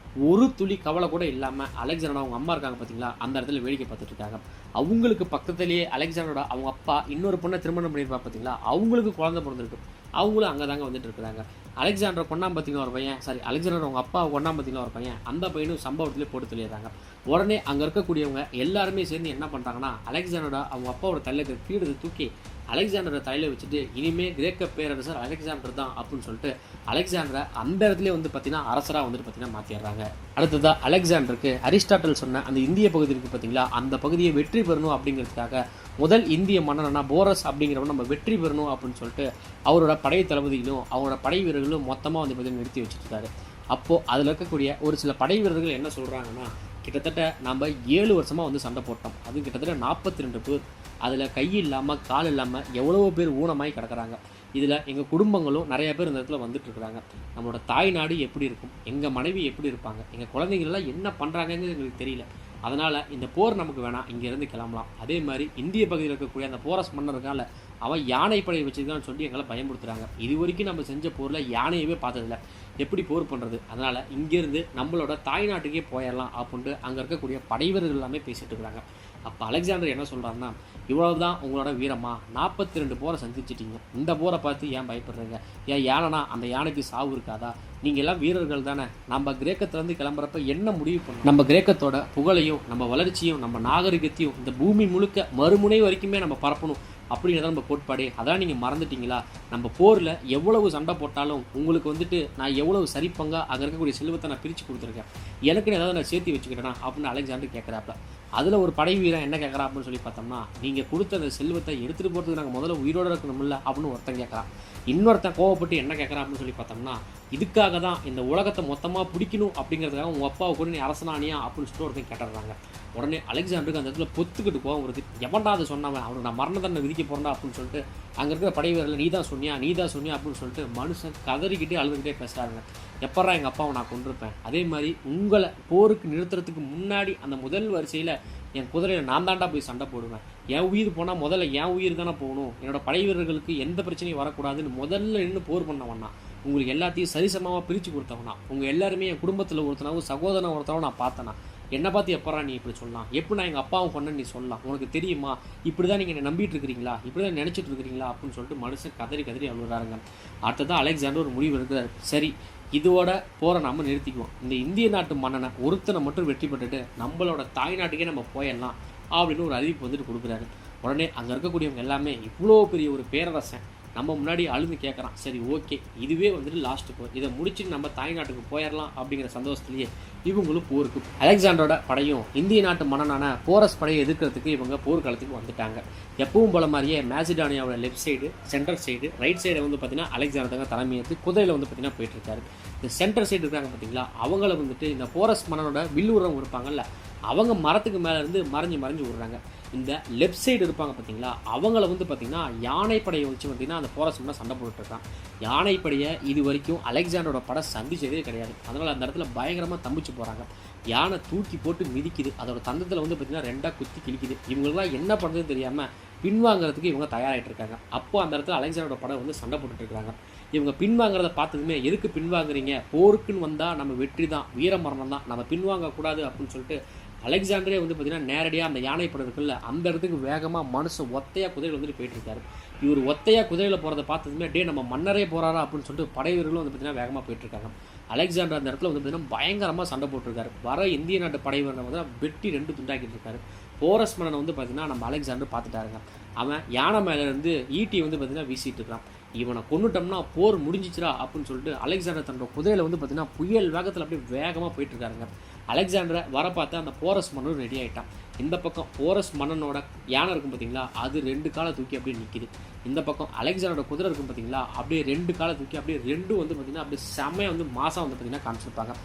ஒரு துளி கவலை கூட இல்லாமல் அலெக்சாண்டரோட அவங்க அம்மா இருக்காங்க பார்த்தீங்களா, அந்த இடத்துல வேடிக்கை பார்த்துட்டு இருக்காங்க. அவங்களுக்கு பக்கத்துலேயே அலெக்சாண்டரோட அவங்க அப்பா இன்னொரு பொண்ணை திருமணம் பண்ணியிருப்பா பார்த்தீங்களா, அவங்களுக்கு குழந்தை பிறந்திருக்கு. அவங்களும் அங்கே தாங்க வந்துட்டு இருக்கிறாங்க. அலெக்சாண்டர் கொண்டாம் பார்த்தீங்கன்னா ஒரு பையன், அலெக்சாண்டர் அவங்க அப்பா கொண்டாம் பார்த்தீங்கன்னா ஒரு பையன், அந்த பையனும் சம்பவத்திலே போட்டு தெளியாதாங்க. உடனே அங்கே இருக்கக்கூடியவங்க எல்லாருமே சேர்ந்து என்ன பண்ணுறாங்கன்னா, அலெக்சாண்டரோட அவங்க அப்பாவோட தலையில் கீழே தூக்கி அலெக்சாண்டரை தலையில் வச்சுட்டு, இனிமேல் கிரேக்க பேரரசர் அலெக்சாண்டர் தான் அப்படின்னு சொல்லிட்டு அலெக்சாண்டரை அந்த இடத்துல வந்து பார்த்தீங்கன்னா அரசராக வந்துட்டு பார்த்தீங்கன்னா மாற்றிடுறாங்க. அடுத்ததாக அலெக்சாண்டருக்கு அரிஸ்டாட்டல் சொன்ன அந்த இந்திய பகுதி இருக்குது பார்த்தீங்களா, அந்த பகுதியை வெற்றி பெறணும் அப்படிங்கிறதுக்காக முதல் இந்திய மன்னனா போரஸ் அப்படிங்கிறவன் நம்ம வெற்றி பெறணும் அப்படின்னு சொல்லிட்டு அவரோட படை தளபதிகளும் அவரோட படை வீரர்களும் மொத்தமாக வந்து பார்த்தீங்கன்னா நிறுத்தி வச்சுருக்காரு. அப்போது அதில் இருக்கக்கூடிய ஒரு சில படை வீரர்கள் என்ன சொல்கிறாங்கன்னா, கிட்டத்தட்ட நம்ம 7 வருஷமாக வந்து சண்டை போட்டோம், அதுவும் கிட்டத்தட்ட 42 பேர், அதில் கை இல்லாமல் கால் இல்லாமல் எவ்வளவோ பேர் ஊனமாகி கிடக்கிறாங்க. இதில் எங்கள் குடும்பங்களும் நிறைய பேர் இந்த இடத்துல வந்துட்டுருக்குறாங்க. நம்மளோட தாய் நாடு எப்படி இருக்கும், எங்கள் மனைவி எப்படி இருப்பாங்க, எங்கள் குழந்தைங்களெல்லாம் என்ன பண்ணுறாங்கன்னு எங்களுக்கு தெரியல. அதனால் இந்த போர் நமக்கு வேணாம், இங்கேருந்து கிளம்பலாம். அதே மாதிரி இந்திய பகுதியில் இருக்கக்கூடிய அந்த போரஸ் மன்னருக்கால அவன் யானைப்படை வச்சுருக்கான்னு சொல்லி எங்களை பயமுறுத்துறாங்க. இது வரைக்கும் நம்ம செஞ்ச போரில் யானையவே பார்த்ததில்ல, எப்படி போர் பண்ணுறது, அதனால் இங்கேருந்து நம்மளோட தாய்நாட்டுக்கே போயிடலாம் அப்படின்ட்டு அங்கே இருக்கக்கூடிய படைவர்கள் எல்லாமே பேசிகிட்டு இருக்கிறாங்க. அப்போ அலெக்சாண்டர் என்ன சொல்கிறாருன்னா, இவ்வளவுதான் உங்களோட வீரமா, 42 போரை சந்திச்சிட்டிங்க, இந்த போரை பார்த்து ஏன் பயப்படுறீங்க, ஏன் யானைனா அந்த யானைக்கு சாவு இருக்காதா, நீங்கள் எல்லாம் வீரர்கள் தானே, நம்ம கிரேக்கத்துலேருந்து கிளம்புறப்ப என்ன முடிவு பண்ணணும், நம்ம கிரேக்கத்தோட புகழையும் நம்ம வளர்ச்சியும் நம்ம நாகரிகத்தையும் இந்த பூமி முழுக்க மறுமுனை வரைக்குமே நம்ம பரப்பணும் அப்படிங்கிறத நம்ம கோட்பாடு. அதெல்லாம் நீங்கள் மறந்துட்டீங்களா, நம்ம போரில் எவ்வளவு சண்டை போட்டாலும் உங்களுக்கு வந்துட்டு நான் எவ்வளவு சரிப்பங்கா அங்கே இருக்கக்கூடிய செல்வத்தை நான் பிரித்து கொடுத்துருக்கேன், எனக்குன்னு ஏதாவது நான் சேர்த்து வச்சுக்கிட்டேனா அப்படின்னு அலெக்சாண்டர் கேட்குறாப்புல. அதில் ஒரு படை வீரன் என்ன கேட்குறா அப்படின்னு சொல்லி பார்த்தோம்னா, நீங்கள் கொடுத்த அந்த செல்வத்தை எடுத்துகிட்டு போகிறதுக்கு நாங்கள் முதல்ல உயிரோடு இருக்கணும்ல அப்படின்னு ஒருத்தன் கேட்குறான். இன்னொருத்தன் கோவப்பட்டு என்ன கேட்குறான் அப்படின்னு சொல்லி பார்த்தோம்னா, இதுக்காக தான் இந்த உலகத்தை மொத்தமாக பிடிக்கணும் அப்படிங்கிறதுக்காக உங்கள் அப்பாவை கூட நீ அரசனானியா அப்படின்னு சொல்லிட்டு ஒருத்தன் கேட்டுறாங்க. உடனே அலெக்சாண்டருக்கு அந்த இடத்துல பொத்துக்கிட்டு கோவம் வருது. எவன்டா அதை சொன்னவன், அவனுக்கு நான் மரண தண்டனை விதிக்க போகிறேன்டா அப்படின்னு சொல்லிட்டு அங்கே இருக்கிற படை வீரர்கள் நீ தான் சொன்னியா அப்படின்னு சொல்லிட்டு மனுஷன் கதறிக்கிட்டே அழுதுகிட்டே பேசுகிறாங்க. எப்பட்றா எங்கள் அப்பாவை நான் கொண்டிருப்பேன், அதே மாதிரி உங்களை போருக்கு நிறுத்துறதுக்கு முன்னாடி அந்த முதல் வரிசையில் என் குதிரையில் நான் தாண்டா போய் சண்டை போடுவேன், என் உயிர் போனால் முதல்ல என் உயிர் தானே போகணும், என்னோடய படை வீரர்களுக்கு எந்த பிரச்சனையும் வரக்கூடாதுன்னு முதல்ல நின்று போர் பண்ணவனா, உங்களுக்கு எல்லாத்தையும் சரிசமமாக பிரித்து கொடுத்தவனா, உங்கள் எல்லாருமே என் குடும்பத்தில் ஒருத்தனாவும் சகோதரன் ஒருத்தனவும் நான் பார்த்தேனா, என்னை பார்த்து எப்பறா நீ இப்படி சொல்லலாம், எப்படி நான் எங்கள் அப்பாவும் கொண்டேன்னு நீ சொல்லலாம், உனக்கு தெரியுமா, இப்படி தான் நீங்கள் என்னை நம்பிட்டு இருக்கிறீங்களா, இப்படி தான் நினச்சிட்டு இருக்கிறீங்களா அப்படின்னு சொல்லிட்டு மனுஷன் கதறி அழுகுறாருங்க. அடுத்ததான் அலெக்சாண்டர் ஒரு முடிவு எடுக்கிறார். சரி, இதோட போரை நம்ம நிறுத்திக்குவோம், இந்த இந்திய நாட்டு மன்னனை ஒருத்தனை மட்டும் வெற்றி பெற்றுட்டு நம்மளோட தாய்நாட்டுக்கே நம்ம போயிடலாம் அப்படின்னு ஒரு அறிவிப்பு வந்துட்டு கொடுக்குறாரு. உடனே அங்கே இருக்கக்கூடியவங்க எல்லாமே இவ்வளோ பெரிய ஒரு பேரரசன் நம்ம முன்னாடி அழுந்து கேட்குறான், சரி ஓகே இதுவே வந்துட்டு லாஸ்ட்டு போர், இதை முடிச்சுட்டு நம்ம தாய்நாட்டுக்கு போயிடலாம் அப்படிங்கிற சந்தோஷத்துலேயே இவங்களும் போருக்கு அலெக்சாண்டரோட படையும் இந்திய நாட்டு மன்னனான போரஸ் படையை எதிர்க்கிறதுக்கு இவங்க போர்க்காலத்துக்கு வந்துட்டாங்க. எப்பவும் போல மாதிரியே மேசிடானியாவோட left side, center side, right சைடை வந்து பார்த்தீங்கன்னா அலெக்சாண்டர் தலைமையேற்று குதிரையில் வந்து பார்த்தீங்கன்னா போயிட்டு இருக்காரு. இந்த சென்டர் சைடு இருக்காங்க பார்த்தீங்களா, அவங்கள வந்துட்டு இந்த போரஸ் மன்னனோட வில்லுறவங்க இருப்பாங்கல்ல, அவங்க மரத்துக்கு மேலே இருந்து மறைஞ்சு விடுறாங்க. இந்த லெஃப்ட் சைடு இருப்பாங்க பார்த்தீங்களா, அவங்கள வந்து பார்த்தீங்கன்னா யானைப்படையை வச்சு பார்த்தீங்கன்னா அந்த போரஸ்மனை சண்டை போட்டுருக்கான். யானைப்படையை இது வரைக்கும் அலெக்சாண்டரோட படை சந்திச்சதே கிடையாது. அதனால் அந்த இடத்துல பயங்கரமாக தம்பிச்சு போகிறாங்க. யானை தூக்கி போட்டு மிதிக்குது. அதோட தந்தத்தில் வந்து பார்த்தீங்கன்னா 2 குத்தி கிழிக்குது. இவங்களுக்குலாம் என்ன பண்ணுறதுன்னு தெரியாமல் பின்வாங்கிறதுக்கு இவங்க தயாராகிட்டு இருக்காங்க. அப்போ அந்த இடத்துல அலெக்சாண்டரோட படை வந்து சண்டை போட்டுட்டு இருக்காங்க. இவங்க பின்வாங்கிறத பார்த்ததுமே, எதுக்கு பின்வாங்குறீங்க, போருக்குன்னு வந்தால் நம்ம வெற்றி தான், வீரமரணம் தான், நம்ம பின்வாங்கக்கூடாது அப்படின்னு சொல்லிட்டு அலெக்சாண்டரே வந்து பார்த்தீங்கன்னா நேரடியாக அந்த யானைப்படை இருக்குல்ல அந்த இடத்துக்கு வேகமாக மனுஷன் ஒத்தையாக குதிரையில் வந்துட்டு போயிட்டு இருக்காரு. இவர் ஒத்தையாக குதிரையில் போகிறத பார்த்ததுமே நம்ம மன்னரே போகிறாரா அப்படின்னு சொல்லிட்டு படை வீரர்களும் வந்து பார்த்தீங்கன்னா வேகமாக போயிட்டு இருக்காங்க. அலெக்சாண்டர் அந்த இடத்துல வந்து பார்த்தீங்கன்னா பயங்கரமாக சண்டை போட்டிருக்காரு. வர இந்திய நாட்டு படை வீரனை வந்து வெட்டி 2 துண்டாக்கிட்டு இருக்காரு. போரஸ் மன்னனை வந்து பார்த்தீங்கன்னா நம்ம அலெக்சாண்டர் பார்த்துட்டாருங்க. அவன் யானை மேலேருந்து ஈட்டியை வந்து பார்த்தீங்கன்னா வீசிட்டு இருக்கான். இவனை கொண்டுட்டோம்னா போர் முடிஞ்சிச்சுரா அப்படின்னு சொல்லிட்டு அலெக்சாண்டர் தன்னோட குதிரையில் வந்து பார்த்தீங்கன்னா புயல் வேகத்தில் அப்படியே வேகமாக போயிட்டு இருக்காருங்க. அலெக்சாண்டரை வர பார்த்து அந்த போரஸ் மன்னனும் ரெடி ஆகிட்டான். இந்த பக்கம் போரஸ் மன்னனோட யானை இருக்கும் பார்த்தீங்களா, அது 2 காலை தூக்கி அப்படியே நிற்கிது. இந்த பக்கம் அலெக்சாண்டரோட குதிரை இருக்கும் பார்த்தீங்களா, அப்படியே 2 காலை தூக்கி அப்படியே 2 வந்து பார்த்தீங்கன்னா அப்படியே செம்மையாக வந்து மாதம் வந்து பார்த்தீங்கன்னா காமிச்சிருப்பாங்க.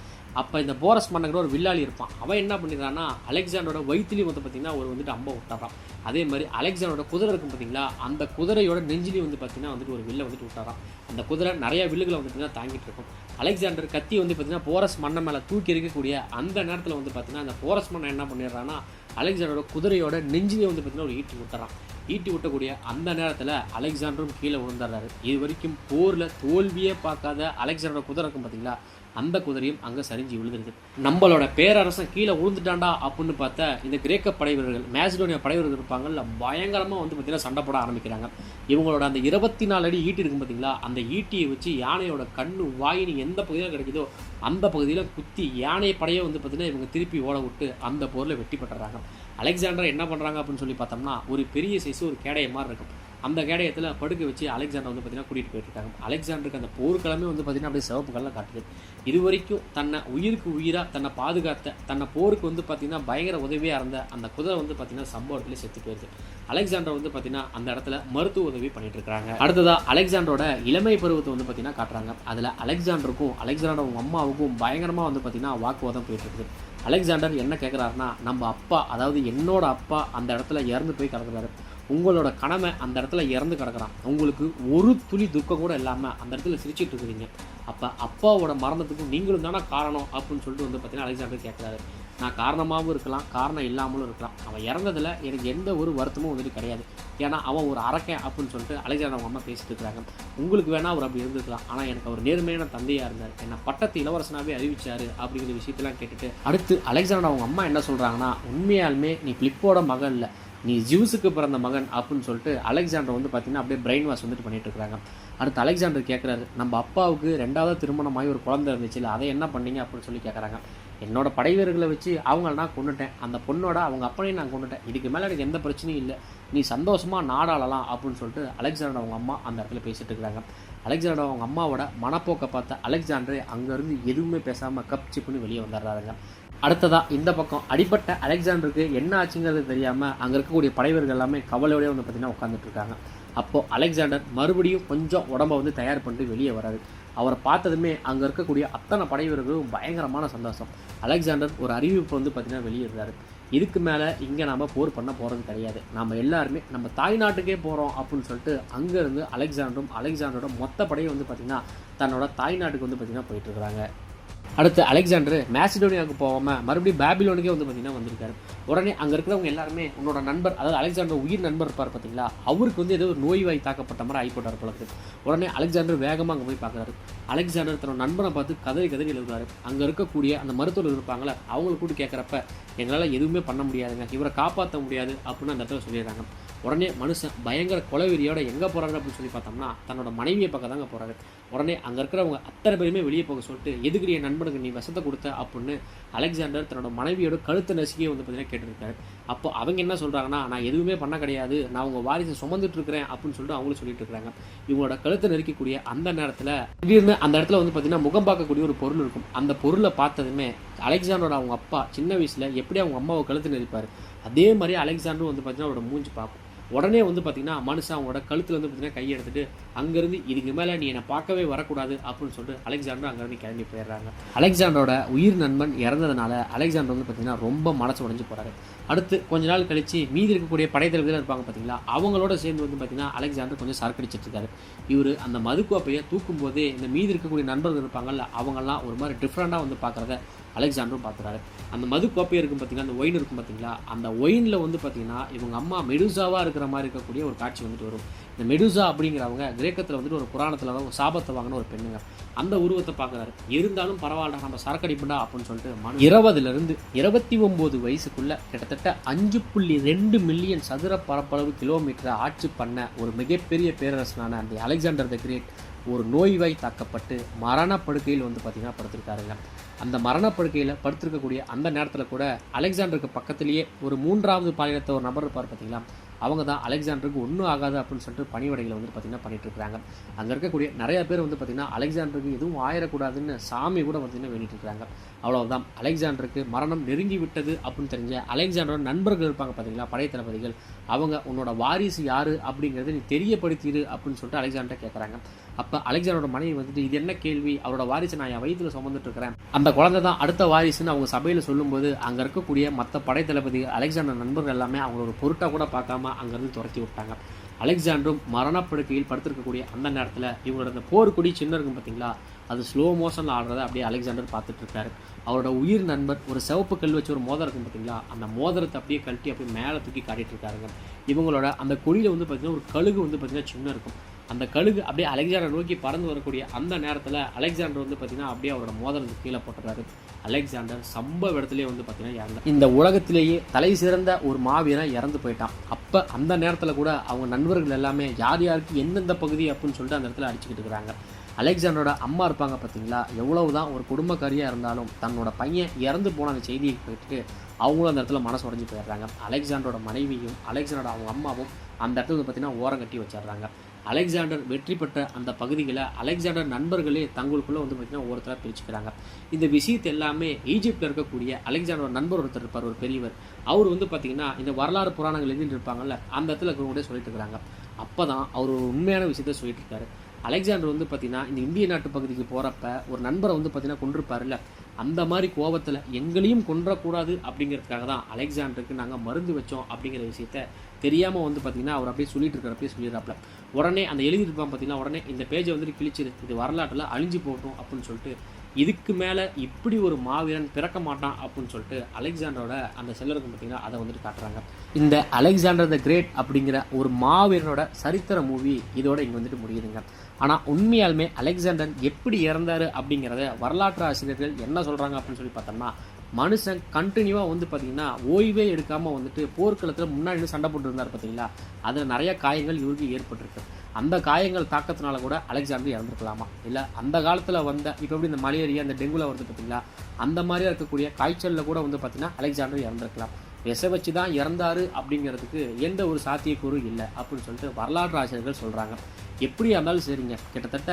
அப்போ இந்த போரஸ் மன்னன் ஒரு வில்லாளி இருப்பான். அவன் என்ன பண்ணிடுறான்னா அலெக்சாண்டரோட வயிற்றுலையும் வந்து பார்த்தீங்கன்னா ஒரு வந்துட்டு அம்பை விட்டாரான். அதே மாதிரி அலெக்சாண்டரோட குதிரை இருக்கும் பார்த்தீங்களா, அந்த குதிரையோட நெஞ்சிலையும் வந்து பார்த்தீங்கன்னா வந்துட்டு ஒரு வில்லை வந்துட்டு விட்டாரான். அந்த குதிரை நிறைய வில்லுகளை வந்து பார்த்தீங்கன்னா தாங்கிட்டு இருக்கும். அலெக்சாண்டர் கத்தி வந்து பார்த்தீங்கன்னா போரஸ் மன்னன் மேலே தூக்கி இருக்கக்கூடிய அந்த நேரத்தில் வந்து பார்த்தீங்கன்னா அந்த போரஸ் மன்னன் என்ன பண்ணிடுறான்னா அலெக்சாண்டரோட குதிரையோட நெஞ்சிலே வந்து பார்த்தீங்கன்னா ஒரு ஈட்டி விட்டுறான். ஈட்டி விட்டக்கூடிய அந்த நேரத்தில் அலெக்சாண்டரும் கீழே விழுந்துடுறாரு. இது வரைக்கும் போரில் தோல்வியே பார்க்காத அலெக்சாண்டரோட குதிரை இருக்கும் பார்த்தீங்களா, அந்த குதிரையும் அங்கே சரிஞ்சு விழுந்துருது. நம்மளோட பேரரசன் கீழே விழுந்துட்டாண்டா அப்படின்னு பார்த்தா இந்த கிரேக்க படைவீரர்கள், மேசிடோனியா படைவீரர்கள் இருப்பாங்கல்ல, பயங்கரமாக வந்து பார்த்தீங்கன்னா சண்டை போட ஆரம்பிக்கிறாங்க. இவங்களோட அந்த 24 அடி ஈட்டி இருக்கும் பார்த்தீங்களா, அந்த ஈட்டியை வச்சு யானையோட கண்ணு வாயினி எந்த பகுதியில் கிடைக்குதோ அந்த பகுதியில் குத்தி யானை படையை வந்து பார்த்தீங்கன்னா இவங்க திருப்பி ஓட விட்டு அந்த போரில் வெற்றி பெற்றுறாங்க. அலெக்சாண்டர் என்ன பண்ணுறாங்க அப்படின்னு சொல்லி பார்த்தோம்னா ஒரு பெரிய சைஸு ஒரு கேடைய மாதிரி இருக்கும். அந்த கேடயத்தில் படுக்க வச்சு அலெக்சாண்டர் வந்து பார்த்தீங்கன்னா கூட்டிகிட்டு போயிட்டுருக்காங்க. அலெக்சாண்டருக்கு அந்த போர்க்களமே வந்து பார்த்தீங்கன்னா அப்படியே சிவப்பு கல்லாம் காட்டுது. இது வரைக்கும் தன்னை உயிருக்கு உயிராக தன்னை பாதுகாத்த, தன்னை போருக்கு வந்து பார்த்தீங்கன்னா பயங்கர உதவியாக இருந்த அந்த குதிரை வந்து பார்த்தீங்கன்னா சம்பவத்திலே செத்து போயிடுது. அலெக்சாண்டர் வந்து பார்த்தீங்கன்னா அந்த இடத்துல மருத்துவ உதவி பண்ணிட்டு இருக்காங்க. அடுத்ததாக அலெக்சாண்டரோட இளமை பருவத்தை வந்து பார்த்தீங்கன்னா காட்டுறாங்க. அதில் அலெக்சாண்டருக்கும் அலெக்சாண்டர் அம்மாவுக்கும் பயங்கரமாக வந்து பார்த்தீங்கன்னா வாக்குவாதம் போயிட்டு இருக்குது. அலெக்சாண்டர் என்ன கேட்குறாருன்னா, நம்ம அப்பா, அதாவது என்னோட அப்பா அந்த இடத்துல இறந்து போய் கிடக்குறாரு, உங்களோட கடமை அந்த இடத்துல இறந்து கிடக்குறான், உங்களுக்கு ஒரு துளி துக்கம் கூட இல்லாமல் அந்த இடத்துல சிரிச்சிட்டு இருக்கிறீங்க, அப்போ அப்பாவோட மரணத்துக்கும் நீங்களும் தானே காரணம் அப்படின்னு சொல்லிட்டு வந்து பார்த்தீங்கன்னா அலெக்சாண்டர் கேட்குறாரு. நான் காரணமாகவும் இருக்கலாம், காரணம் இல்லாமலும் இருக்கலாம், அவன் இறந்ததில் எனக்கு எந்த ஒரு வருத்தமும் வந்துட்டு கிடையாது, ஏன்னா அவன் ஒரு அரக்கன் அப்படின்னு சொல்லிட்டு அலெக்சாண்டர் அவங்க அம்மா பேசிட்டு இருக்கிறாங்க. உங்களுக்கு வேணால் அவர் அப்படி இருந்திருக்கலாம், ஆனால் எனக்கு அவர் நேர்மையான தந்தையாக இருந்தார், என்னை பட்டத்து இளவரசனாகவே அறிவிச்சார் அப்படிங்கிற விஷயத்தெல்லாம் கேட்டுட்டு அடுத்து அலெக்சாண்டர் அவங்க அம்மா என்ன சொல்கிறாங்கன்னா, உண்மையாலுமே நீ பிலிப்போட மகன் இல்லை, நீ ஜியூஸுக்கு பிறந்த மகன் அப்படின்னு சொல்லிட்டு அலெக்சாண்டர் வந்து பார்த்தீங்கன்னா அப்படியே பிரெயின் வாஷ் வந்துட்டு பண்ணிட்டு இருக்கிறாங்க. அடுத்து அலெக்சாண்டர் கேட்குறாரு, நம்ம அப்பாவுக்கு 2வது திருமணமாகி ஒரு குழந்தை இருந்துச்சு இல்லை, அதை என்ன பண்ணீங்க அப்படின்னு சொல்லி கேட்குறாங்க. என்னோட படைவீரர்களை வச்சு அவங்கள நான் கொண்டுட்டேன், அந்த பொண்ணோட அவங்க அப்பனையும் நான் கொண்டுட்டேன், இதுக்கு மேலே எனக்கு எந்த பிரச்சனையும் இல்லை, நீ சந்தோஷமாக நாடாளலாம் அப்படின்னு சொல்லிட்டு அலெக்சாண்டர் அவங்க அம்மா அந்த இடத்துல பேசிட்டு இருக்கிறாங்க. அலெக்சாண்டர் அவங்க அம்மாவோட மனப்போக்கை பார்த்த அலெக்சாண்டர் அங்கேருந்து எதுவுமே பேசாமல் கப் சிப்புன்னு வெளியே வந்துடுறாருங்க. அடுத்ததாக இந்த பக்கம் அடிப்பட்ட அலெக்சாண்டருக்கு என்ன ஆச்சுங்கிறது தெரியாமல் அங்கே இருக்கக்கூடிய படைவர்கள் எல்லாமே கவலையோடய வந்து பார்த்திங்கன்னா உட்காந்துட்டு இருக்காங்க. அப்போது அலெக்சாண்டர் மறுபடியும் கொஞ்சம் உடம்பை வந்து தயார் பண்ணிட்டு வெளியே வராரு. அவரை பார்த்ததுமே அங்கே இருக்கக்கூடிய அத்தனை படைவீரர்களும் பயங்கரமான சந்தோஷம். அலெக்சாண்டர் ஒரு அறிவிப்பு வந்து பார்த்திங்கன்னா வெளியிடுறாரு, இதுக்கு மேலே இங்கே நாம் போர் பண்ண போகிறது கிடையாது, நம்ம எல்லாருமே நம்ம தாய்நாட்டுக்கே போகிறோம் அப்படின்னு சொல்லிட்டு அங்கேருந்து அலெக்சாண்டரோட மொத்த படையை வந்து பார்த்திங்கன்னா தன்னோட தாய்நாட்டுக்கு வந்து பார்த்திங்கன்னா போயிட்டுருக்குறாங்க. அடுத்து அலெக்சாண்டர் மேசிடோனியாவுக்கு போகாமல் மறுபடியும் பேபிலோனுக்கே வந்து பார்த்திங்கன்னா வந்திருக்காரு. உடனே அங்கே இருக்கிறவங்க எல்லாருமே உன்னோட நண்பர், அதாவது அலெக்சாண்டர் உயிர் நண்பர் இருப்பார் பார்த்தீங்களா, அவருக்கு வந்து ஏதோ ஒரு நோய்வாய் தாக்கப்பட்ட மாதிரி ஆகிப்போட்டார் பழக்கு. உடனே அலெக்சாண்டர் வேகமாக அங்கே போய் பார்க்குறாரு. அலெக்சாண்டர் தன்னோட நண்பனை பார்த்து கதறி எழுதுறாரு. அங்கே இருக்கக்கூடிய அந்த மருத்துவர்கள் இருப்பாங்களே அவங்களை கூட்டு கேட்குறப்ப, எங்களால் எதுவுமே பண்ண முடியாதுங்க, இவரை காப்பாற்ற முடியாது அப்படின்னு அந்த இடத்துல சொல்லிடுறாங்க. உடனே மனுஷன் பயங்கர கொலவெறியோட எங்கே போகிறாரு அப்படின்னு சொல்லி பார்த்தோம்னா தன்னோட மனைவியை பக்கம் தாங்க போகிறாரு. உடனே அங்கே இருக்கிறவங்க அத்தனை பேருமே வெளியே போக சொல்லிட்டு, எதுக்கு என் நண்பனுக்கு நீ விஷத்தை கொடுத்த அப்படின்னு அலெக்சாண்டர் தன்னோட மனைவியோட கழுத்தை நசுக்கியே வந்து பார்த்தீங்கன்னா கேட்டுருக்காரு. அப்போ அவங்க என்ன சொல்கிறாங்கன்னா, நான் எதுவுமே பண்ண கிடையாது, நான் உங்கள் வாரிசை சுமந்துட்டு இருக்கிறேன் அப்படின்னு சொல்லிட்டு அவங்களும் சொல்லிட்டு இருக்கிறாங்க. இவங்களோட கழுத்தை நெருக்கக்கூடிய அந்த நேரத்தில் திடீர்னு அந்த இடத்துல வந்து பார்த்தீங்கன்னா முகம் பார்க்கக்கூடிய ஒரு பொருள் இருக்கும். அந்த பொருளை பார்த்ததுமே அலெக்சாண்டரோட அவங்க அப்பா சின்ன வயசில் எப்படி அவங்க அம்மாவை கழுத்து நெரிப்பார், அதே மாதிரி அலெக்சாண்டரும் வந்து பார்த்தீங்கன்னா அவரோட மூஞ்சி பார்க்கும். உடனே வந்து பார்த்தீங்கன்னா மனுஷன் அவங்களோட கழுத்தில் வந்து பார்த்தீங்கன்னா கையை எடுத்துட்டு அங்கேருந்து இதுக்கு மேலே நீ என்னை பார்க்கவே வரக்கூடாது அப்படின்னு சொல்லிட்டு அலெக்சாண்டர் அங்கேருந்து கிளம்பி போயிடுறாங்க. அலெக்சாண்டரோட உயிர் நண்பன் இறந்ததுனால அலெக்சாண்டர் வந்து பார்த்தீங்கன்னா ரொம்ப மனசு உடைஞ்சு போகிறாரு. அடுத்து கொஞ்ச நாள் கழிச்சு மீதி இருக்கக்கூடிய படைத்தலைவர்கள் இருப்பாங்க பார்த்தீங்களா, அவங்களோட சேர்ந்து வந்து பார்த்தீங்கன்னா அலெக்சாண்டர் கொஞ்சம் சரக்கடிச்சிட்டு இருக்காரு. இவர் அந்த மதுக்கோப்பையை தூக்கும் போதே இந்த மீதி இருக்கக்கூடிய நண்பர்கள் இருப்பாங்கல்ல, அவங்கெல்லாம் ஒரு மாதிரி டிஃப்ரெண்ட்டாக வந்து பார்க்குறத அலெக்சாண்டரும் பார்க்குறாரு. அந்த மது கோப்பை இருக்கும் பார்த்தீங்கன்னா, அந்த ஒயின் இருக்கும் பார்த்தீங்களா, அந்த ஒயினில் வந்து பார்த்தீங்கன்னா இவங்க அம்மா மெடுசாவாக இருக்கிற மாதிரி இருக்கக்கூடிய ஒரு காட்சி வந்துட்டு வரும். இந்த மெடுசா அப்படிங்கிறவங்க கிரேக்கத்தில் வந்துட்டு ஒரு புராணத்தில் ஒரு சாபத்தை வாங்கின ஒரு பெண்ணுங்க. அந்த உருவத்தை பார்க்குறாரு. இருந்தாலும் பரவாயில்ல, நம்ம சரக்கடிப்புண்டா அப்படின்னு சொல்லிட்டு 20லேருந்து 29 வயசுக்குள்ள கிட்டத்தட்ட 5.2 மில்லியன் சதுர பரப்பளவு கிலோமீட்டரை ஆட்சி பண்ண ஒரு மிகப்பெரிய பேரரசனான அந்த அலெக்சாண்டர் த கிரேட் ஒரு நோய்வாய் தாக்கப்பட்டு மரணப்படுக்கையில் வந்து பார்த்திங்கன்னா படுத்திருக்காருங்க. அந்த மரணப்படுக்கையில் படுத்திருக்கக்கூடிய அந்த நேரத்தில் கூட அலெக்சாண்டருக்கு பக்கத்திலேயே ஒரு 3வது பாலினத்தை ஒரு நபர் இருப்பார் பார்த்தீங்களா, அவங்க தான் அலெக்சாண்டருக்கு ஒன்றும் ஆகாது அப்படின்னு சொல்லிட்டு பணிவடைகளை வந்து பார்த்திங்கன்னா பண்ணிட்டு இருக்கிறாங்க. அங்கே இருக்கக்கூடிய நிறைய பேர் வந்து பார்த்திங்கன்னா அலெக்சாண்டருக்கு எதுவும் ஆயிடக்கூடாதுன்னு சாமி கூட பார்த்திங்கன்னா வேண்டிட்டு இருக்கிறாங்க. அவ்வளோதான், அலெக்சாண்டருக்கு மரணம் நெருங்கி விட்டது அப்படின்னு தெரிஞ்ச அலெக்சாண்டரோட நண்பர்கள் இருப்பாங்க பார்த்தீங்களா, படை தளபதிகள், அவங்க உன்னோட வாரிசு யார் அப்படிங்கிறத நீ தெரியப்படுத்திடு அப்படின்னு சொல்லிட்டு அலெக்சாண்டர் கேட்குறாங்க. அப்போ அலெக்சாண்டரோட மனைவி வந்துட்டு இது என்ன கேள்வி, அவரோட வாரிசை நான் என் வயிற்றில் சுமந்துட்டு இருக்கிறேன், அந்த குழந்தை தான் அடுத்த வாரிசுன்னு அவங்க சபையில் சொல்லும்போது அங்கே இருக்கக்கூடிய மற்ற படைத்தளபதி அலெக்சாண்டர் நண்பர்கள் எல்லாமே அவங்களோட பொருட்டாக கூட பார்க்காம அங்கேருந்து துரத்தி விட்டாங்க. அலெக்சாண்டரும் மரணப்படுக்கையில் படுத்திருக்கக்கூடிய அந்த நேரத்தில் இவங்களோட அந்த போர்க்குடி சின்ன இருக்கும் பார்த்தீங்களா, அது ஸ்லோ மோஷனில் ஆடுறதை அப்படியே அலெக்சாண்டர் பார்த்துட்டு இருக்காரு. அவரோட உயிர் நண்பர் ஒரு சிவப்பு கல் வச்சு ஒரு மோதிரம் இருக்கும் பார்த்தீங்களா, அந்த மோதிரத்தை அப்படியே கழட்டி அப்படியே மேலே தூக்கி காட்டிட்டு இருக்காருங்க. இவங்களோட அந்த கொடியில் வந்து பார்த்திங்கன்னா ஒரு கழுகு வந்து பார்த்திங்கன்னா சின்ன இருக்கும். அந்த கழுகு அப்படியே அலெக்சாண்டர் நோக்கி பறந்து வரக்கூடிய அந்த நேரத்தில் அலெக்சாண்டர் வந்து பார்த்திங்கன்னா அப்படியே அவரோட மோதிரத்தை கீழே போட்டுறாரு. அலெக்சாண்டர் சம்பவ இடத்துலேயே வந்து பார்த்திங்கன்னா இறந்தார். இந்த உலகத்திலேயே தலை சிறந்த ஒரு மாவீரன் இறந்து போயிட்டான். அப்போ அந்த நேரத்தில் கூட அவங்க நண்பர்கள் எல்லாமே யார் யாருக்கு எந்தெந்த பகுதி அப்படின்னு சொல்லிட்டு அந்த இடத்துல அடிச்சுக்கிட்டு இருக்கிறாங்க. அலெக்சாண்டரோட அம்மா இருப்பாங்க பார்த்தீங்களா, எவ்வளவுதான் ஒரு குடும்பக்காரியாக இருந்தாலும் தன்னோட பையன் இறந்து போன அந்த செய்தியை போயிட்டு அவங்களும் அந்த இடத்துல மனசு உடஞ்சி போயிடுறாங்க. அலெக்சாண்டரோட மனைவியும் அலெக்சாண்டரோட அவங்க அம்மாவும் அந்த இடத்துல வந்து பார்த்திங்கன்னா ஓரம் கட்டி வச்சிடுறாங்க. அலெக்சாண்டர் வெற்றி பெற்ற அந்த பகுதிகளை அலெக்சாண்டர் நண்பர்களே தங்களுக்குள்ளே வந்து பார்த்திங்கன்னா ஒருத்தராக பிரிச்சுக்கிறாங்க. இந்த விஷயத்தை எல்லாமே ஈஜிப்டில் இருக்கக்கூடிய அலெக்சாண்டரோட நண்பர் ஒருத்தர் இருப்பார், ஒரு பெரியவர். அவர் வந்து பார்த்திங்கன்னா இந்த வரலாறு புராணங்கள் எழுதிட்டு இருப்பாங்கல்ல, அந்த இடத்துல இருக்கிறவங்களே சொல்லிட்டு இருக்கிறாங்க. அப்போ தான் அவர் ஒரு உண்மையான விஷயத்த சொல்லிட்டு இருக்காரு. அலெக்சாண்டர் வந்து பார்த்திங்கன்னா இந்த இந்திய நாட்டு பகுதிக்கு போகிறப்ப ஒரு நண்பரை வந்து பார்த்திங்கன்னா கொண்டிருப்பார்ல, அந்த மாதிரி கோபத்தில் எங்களையும் கொன்றக்கூடாது அப்படிங்கிறதுக்காக தான் அலெக்சாண்டருக்கு நாங்கள் மருந்து வச்சோம் அப்படிங்கிற விஷயத்த தெரியாமல் வந்து பார்த்திங்கன்னா அவர் அப்படியே சொல்லிட்டு இருக்கிறப்பே சொல்லிடுறாப்புல. உடனே அந்த எழுதியிருப்பான் பார்த்திங்கன்னா, உடனே இந்த பேஜை வந்துட்டு கிழிச்சிரு, இது வரலாற்றில் அழிஞ்சு போகட்டும் அப்படின்னு சொல்லிட்டு, இதுக்கு மேலே இப்படி ஒரு மாவீரன் பிறக்க மாட்டான் அப்படின்னு சொல்லிட்டு அலெக்சாண்டரோட அந்த செல்லருக்கு பார்த்திங்கன்னா அதை வந்துட்டு காட்டுறாங்க. இந்த அலெக்சாண்டர் த கிரேட் அப்படிங்கிற ஒரு மாவீரனோட சரித்திர மூவி இதோட இங்கே வந்துட்டு முடியுதுங்க. ஆனால் உண்மையாலுமே அலெக்சாண்டர் எப்படி இறந்தார் அப்படிங்கிறத வரலாற்று ஆசிரியர்கள் என்ன சொல்கிறாங்க அப்படின்னு சொல்லி பார்த்தோம்னா, மனுஷன் கண்டினியூவாக வந்து பார்த்திங்கன்னா ஓய்வே எடுக்காமல் வந்துட்டு போர்க்களத்தில் முன்னாடி சண்டை போட்டு இருந்தார் பார்த்தீங்களா, அதில் நிறைய காயங்கள் இவருக்கு ஏற்பட்டிருக்கு. அந்த காயங்கள் தாக்கத்தினால கூட அலெக்சாண்டர் இறந்துருக்கலாமா, இல்லை அந்த காலத்தில் வந்த இப்போ எப்படி இந்த மலேரியா இந்த டெங்குல வருது பார்த்தீங்களா, அந்த மாதிரியாக இருக்கக்கூடிய காய்ச்சலில் கூட வந்து பார்த்திங்கன்னா அலெக்சாண்டர் இறந்துருக்கலாம். விஷ வச்சு தான் இறந்தாரு அப்படிங்கிறதுக்கு எந்த ஒரு சாத்தியக்கூறும் இல்லை அப்படின்னு சொல்லிட்டு வரலாற்று ஆசிரியர்கள் சொல்கிறாங்க. எப்படியா இருந்தாலும் சரிங்க, கிட்டத்தட்ட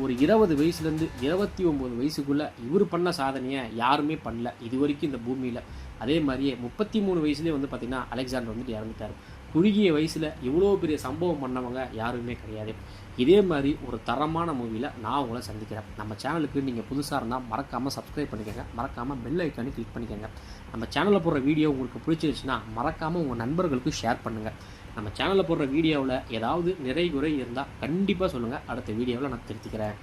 ஒரு 20 வயசுலேருந்து 29 வயசுக்குள்ளே இவர் பண்ண சாதனையை யாருமே பண்ணல இது வரைக்கும் இந்த பூமியில். அதே மாதிரியே 33 வயசுலேயே வந்து பார்த்திங்கன்னா அலெக்சாண்டர் வந்துட்டு இறந்துட்டார். குறுகிய வயசில் இவ்வளோ பெரிய சம்பவம் பண்ணவங்க யாருமே கிடையாது. இதே மாதிரி ஒரு தரமான மூவியில் நான் உங்களை சந்திக்கிறேன். நம்ம சேனலுக்கு நீங்கள் புதுசாக இருந்தால் மறக்காமல் சப்ஸ்கிரைப் பண்ணிக்கோங்க, மறக்காமல் பெல் ஐக்கானு கிளிக் பண்ணிக்கோங்க. நம்ம சேனலில் போடுற வீடியோ உங்களுக்கு பிடிச்சிருச்சுன்னா மறக்காமல் உங்கள் நண்பர்களுக்கு ஷேர் பண்ணுங்கள். நம்ம சேனலில் போடுற வீடியோவில் ஏதாவது நிறை குறை இருந்தால் கண்டிப்பாக சொல்லுங்கள், அடுத்த வீடியோவில் நான் திருத்திக்கிறேன்.